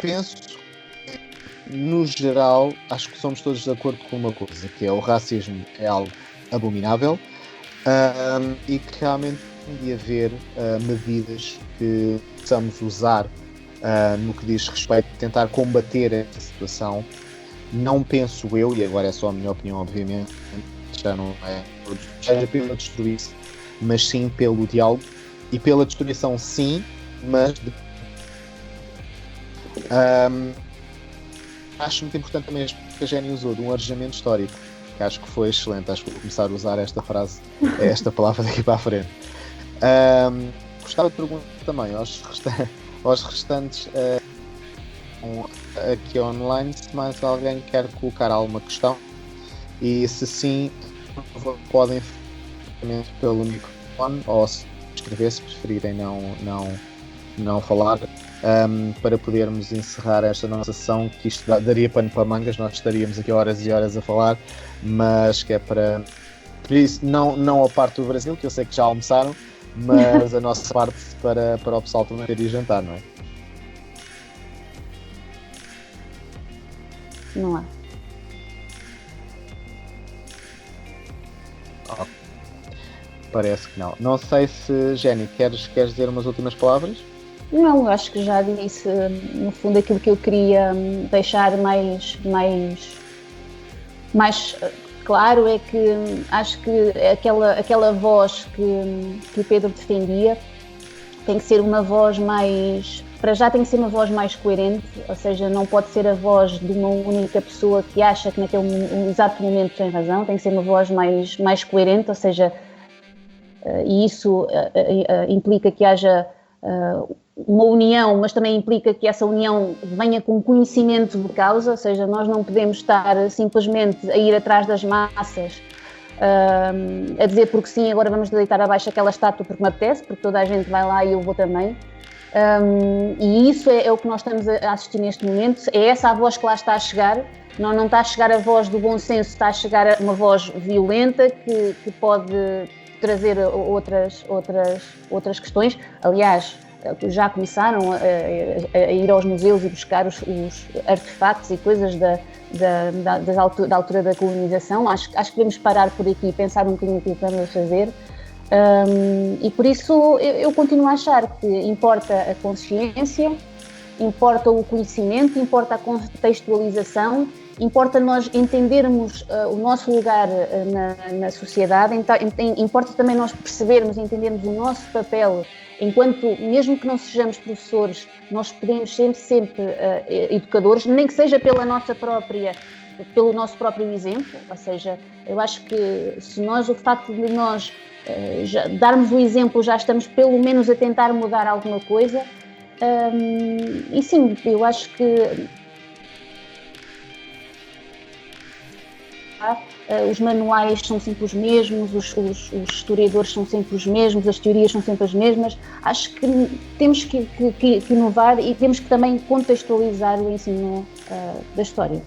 Penso que, no geral, acho que somos todos de acordo com uma coisa, que é o racismo é algo abominável, e que realmente tem de haver medidas que possamos usar no que diz respeito a tentar combater esta situação. Não penso eu, e agora é só a minha opinião, obviamente, já não é seja pela destruição, mas sim pelo diálogo, e pela destruição sim, mas acho muito importante também que a Jenny usou de um arejamento histórico, que acho que foi excelente. Acho que vou começar a usar esta palavra daqui para a frente. Gostava de perguntar também aos restantes aqui online se mais alguém quer colocar alguma questão, e se sim, podem pelo microfone, ou se escrever, se preferirem não falar, para podermos encerrar esta nossa sessão, que isto daria pano para mangas, nós estaríamos aqui horas e horas a falar, mas que é para isso, não a parte do Brasil, que eu sei que já almoçaram, mas a nossa parte para o pessoal também ir jantar, não é? Não há. Parece que não. Não sei se, Jenny, queres dizer umas últimas palavras? Não, acho que já disse, no fundo, aquilo que eu queria deixar mais claro é que acho que aquela voz que o Pedro defendia tem que ser uma voz mais... Para já tem que ser uma voz mais coerente, ou seja, não pode ser a voz de uma única pessoa que acha que naquele exato momento tem razão, tem que ser uma voz mais coerente, ou seja, e isso implica que haja uma união, mas também implica que essa união venha com conhecimento de causa, ou seja, nós não podemos estar simplesmente a ir atrás das massas, a dizer porque sim, agora vamos deitar abaixo aquela estátua porque me apetece, porque toda a gente vai lá e eu vou também. E isso é o que nós estamos a assistir neste momento, é essa a voz que lá está a chegar, não está a chegar a voz do bom senso, está a chegar uma voz violenta que pode trazer outras questões. Aliás, já começaram a ir aos museus e buscar os artefactos e coisas da altura da colonização. Acho que devemos parar por aqui e pensar um bocadinho o que estamos a fazer. E por isso eu continuo a achar que importa a consciência, importa o conhecimento, importa a contextualização, importa nós entendermos o nosso lugar na sociedade, importa também nós percebermos e entendermos o nosso papel enquanto, mesmo que não sejamos professores, nós podemos sempre educadores, nem que seja pelo nosso próprio exemplo. Ou seja, eu acho que se nós, o facto de nós darmos o exemplo, já estamos pelo menos a tentar mudar alguma coisa. E sim, eu acho que os manuais são sempre os mesmos, os historiadores são sempre os mesmos, as teorias são sempre as mesmas. Acho que temos que inovar e temos que também contextualizar o ensino da história.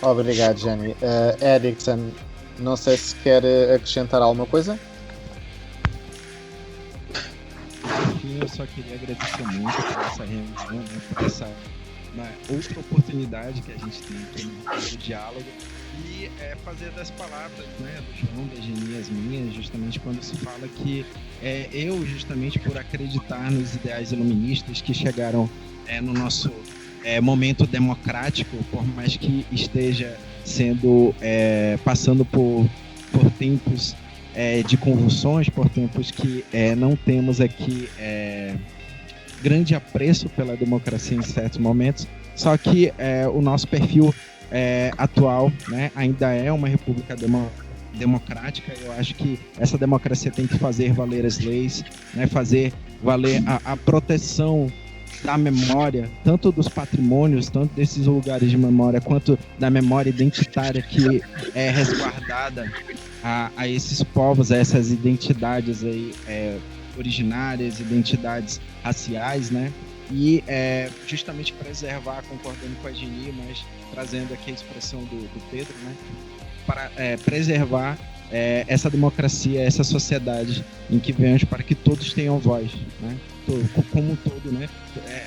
Obrigado, Jenny. Erickson, não sei se quer acrescentar alguma coisa? Eu só queria agradecer muito por essa reunião, por essa outra oportunidade que a gente tem aqui no diálogo, e fazer das palavras, né, do João, da Jenny, as minhas, justamente quando se fala que eu, justamente por acreditar nos ideais iluministas que chegaram no nosso momento democrático, por mais que esteja sendo passando por tempos de convulsões, por tempos que não temos aqui grande apreço pela democracia em certos momentos, só que o nosso perfil atual, né, ainda é uma república democrática. Eu acho que essa democracia tem que fazer valer as leis, né, fazer valer a proteção da memória, tanto dos patrimônios, tanto desses lugares de memória, quanto da memória identitária que é resguardada a esses povos, a essas identidades aí, originárias, identidades raciais, né? E justamente preservar, concordando com a Geni, mas trazendo aqui a expressão do Pedro, né? Para preservar essa democracia, essa sociedade em que vivemos, para que todos tenham voz, né? Como um todo, né?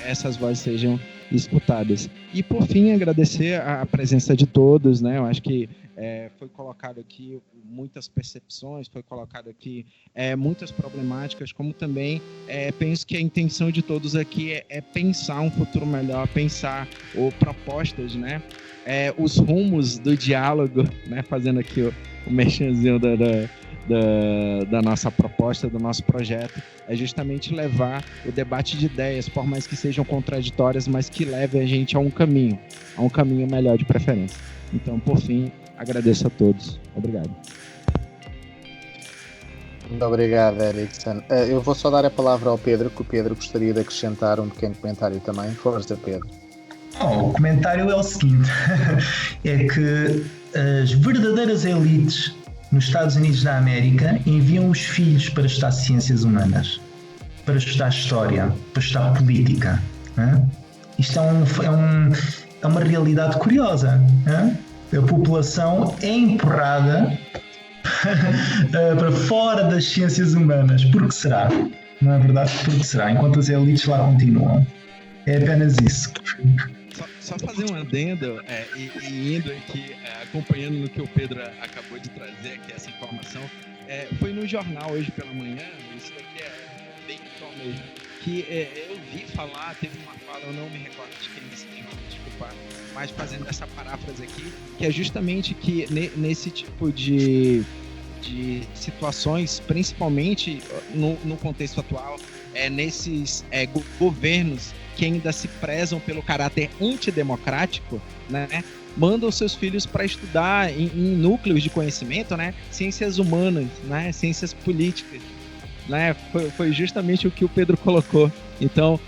Essas vozes sejam escutadas. E por fim, agradecer a presença de todos, né? Eu acho que foi colocado aqui muitas percepções, foi colocado aqui muitas problemáticas, como também penso que a intenção de todos aqui é pensar um futuro melhor, pensar propostas, né? Os rumos do diálogo, né? Fazendo aqui o merchanzinho da nossa proposta, do nosso projeto, é justamente levar o debate de ideias, por mais que sejam contraditórias, mas que leve a gente a um caminho melhor de preferência. Então, por fim, agradeço a todos. Obrigado. Muito obrigado, Erickson. Eu vou só dar a palavra ao Pedro, que o Pedro gostaria de acrescentar um pequeno comentário também. Força, Pedro. O comentário é o seguinte, é que as verdadeiras elites nos Estados Unidos da América enviam os filhos para estudar ciências humanas, para estudar história, para estudar política. Né? Isto é uma realidade curiosa. Né? A população é empurrada para fora das ciências humanas. Por que será? Não é verdade? Por que será? Enquanto as elites lá continuam. É apenas isso. Só fazer um adendo e indo aqui, acompanhando no que o Pedro acabou de trazer aqui, essa informação, foi no jornal hoje pela manhã, isso daqui é bem atual mesmo, que eu vi falar, teve uma fala, eu não me recordo de quem disse, desculpa, mas fazendo essa paráfrase aqui, que é justamente que nesse tipo de situações, principalmente no contexto atual, nesses governos que ainda se prezam pelo caráter antidemocrático, né, mandam seus filhos para estudar em núcleos de conhecimento, né, ciências humanas, né, ciências políticas, né, foi justamente o que o Pedro colocou. Então,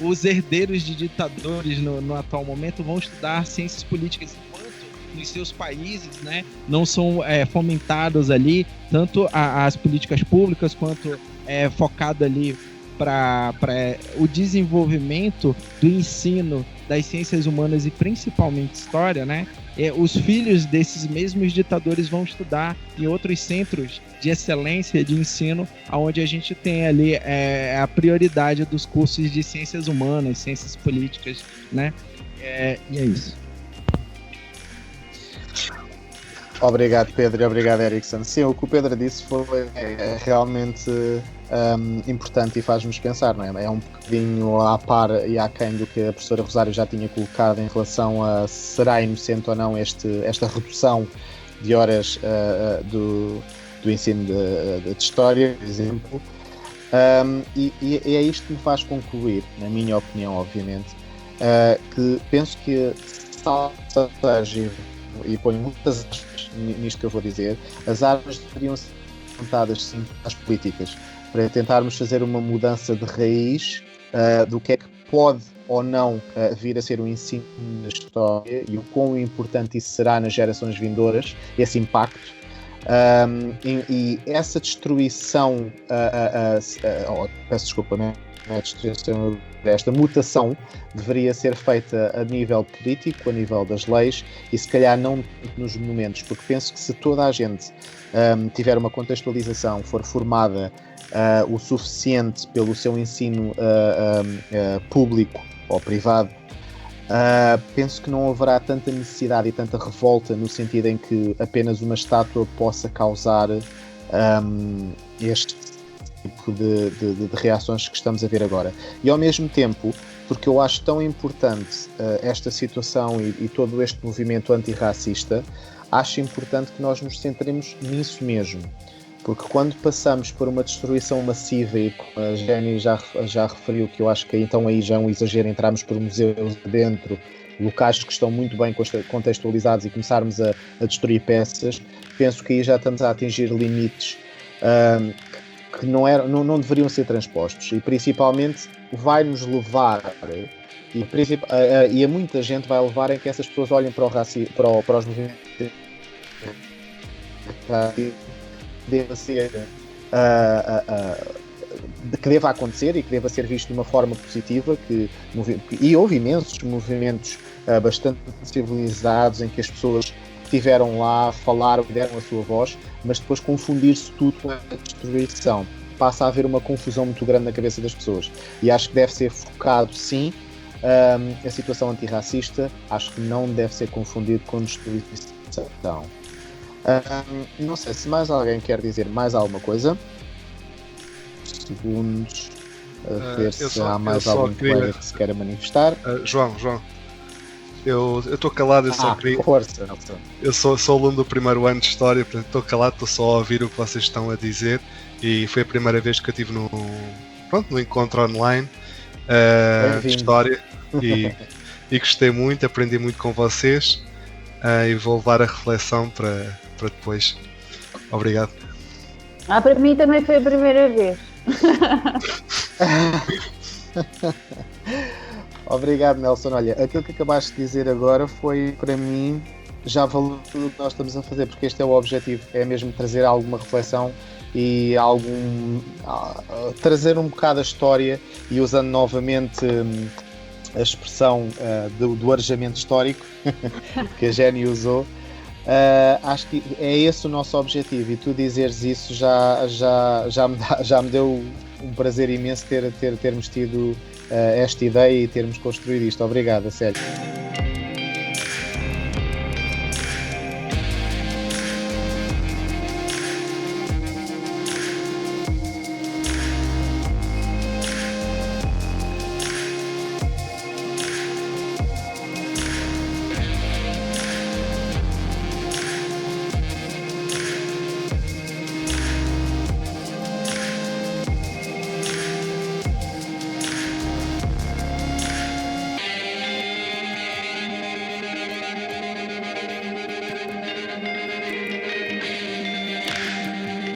os herdeiros de ditadores no atual momento vão estudar ciências políticas, enquanto nos seus países, né, não são fomentados ali tanto as políticas públicas quanto focado ali para o desenvolvimento do ensino das ciências humanas e principalmente história, né? Os filhos desses mesmos ditadores vão estudar em outros centros de excelência de ensino, onde a gente tem ali a prioridade dos cursos de ciências humanas, ciências políticas, né? E é isso. Obrigado, Pedro, e obrigado, Erickson. Sim, o que o Pedro disse foi realmente importante e faz-nos pensar, não é? É um bocadinho à par e aquém do que a professora Rosário já tinha colocado em relação a se será inocente ou não esta redução de horas do ensino de história, por exemplo. E é isto que me faz concluir, na minha opinião, obviamente, que penso que seja, e ponho muitas nisto que eu vou dizer, as armas deveriam ser montadas sim às políticas, para tentarmos fazer uma mudança de raiz do que é que pode ou não vir a ser o ensino da história e o quão importante isso será nas gerações vindouras, esse impacto. E essa destruição, peço desculpa, não é destruição, esta mutação deveria ser feita a nível político, a nível das leis e se calhar não nos monumentos, porque penso que se toda a gente tiver uma contextualização, for formada o suficiente pelo seu ensino público ou privado, penso que não haverá tanta necessidade e tanta revolta no sentido em que apenas uma estátua possa causar este tipo de reações que estamos a ver agora. E ao mesmo tempo, porque eu acho tão importante esta situação e todo este movimento antirracista, acho importante que nós nos centremos nisso mesmo. Porque quando passamos por uma destruição massiva, e como a Jenny já referiu, que eu acho que então aí já é um exagero, entrarmos por museus dentro, locais que estão muito bem contextualizados e começarmos a destruir peças, penso que aí já estamos a atingir limites que não deveriam ser transpostos, e principalmente vai-nos levar, e a muita gente vai levar em que essas pessoas olhem para os movimentos deva ser que deva acontecer e que deva ser visto de uma forma positiva, e houve imensos movimentos bastante civilizados em que as pessoas estiveram lá, falaram, deram a sua voz, mas depois confundir-se tudo com a destruição. Passa a haver uma confusão muito grande na cabeça das pessoas, e acho que deve ser focado, sim, a situação antirracista, acho que não deve ser confundido com destruição. Não sei se mais alguém quer dizer mais alguma coisa. Segundos, a ver se há mais algum colega que se queira manifestar. João, eu estou calado, eu só queria. Força. Eu sou aluno do primeiro ano de História, portanto estou calado, estou só a ouvir o que vocês estão a dizer, e foi a primeira vez que eu estive no encontro online de História, e gostei muito, aprendi muito com vocês, e vou levar a reflexão para depois. Obrigado. Para mim também foi a primeira vez. Obrigado, Nelson. Olha, aquilo que acabaste de dizer agora foi, para mim, já valeu tudo o que nós estamos a fazer, porque este é o objetivo, é mesmo trazer alguma reflexão e trazer um bocado a história, e usando novamente a expressão do arejamento histórico que a Jenny usou. Acho que é esse o nosso objetivo, e tu dizeres isso já me deu um prazer imenso termos tido esta ideia e termos construído isto. Obrigado, a sério.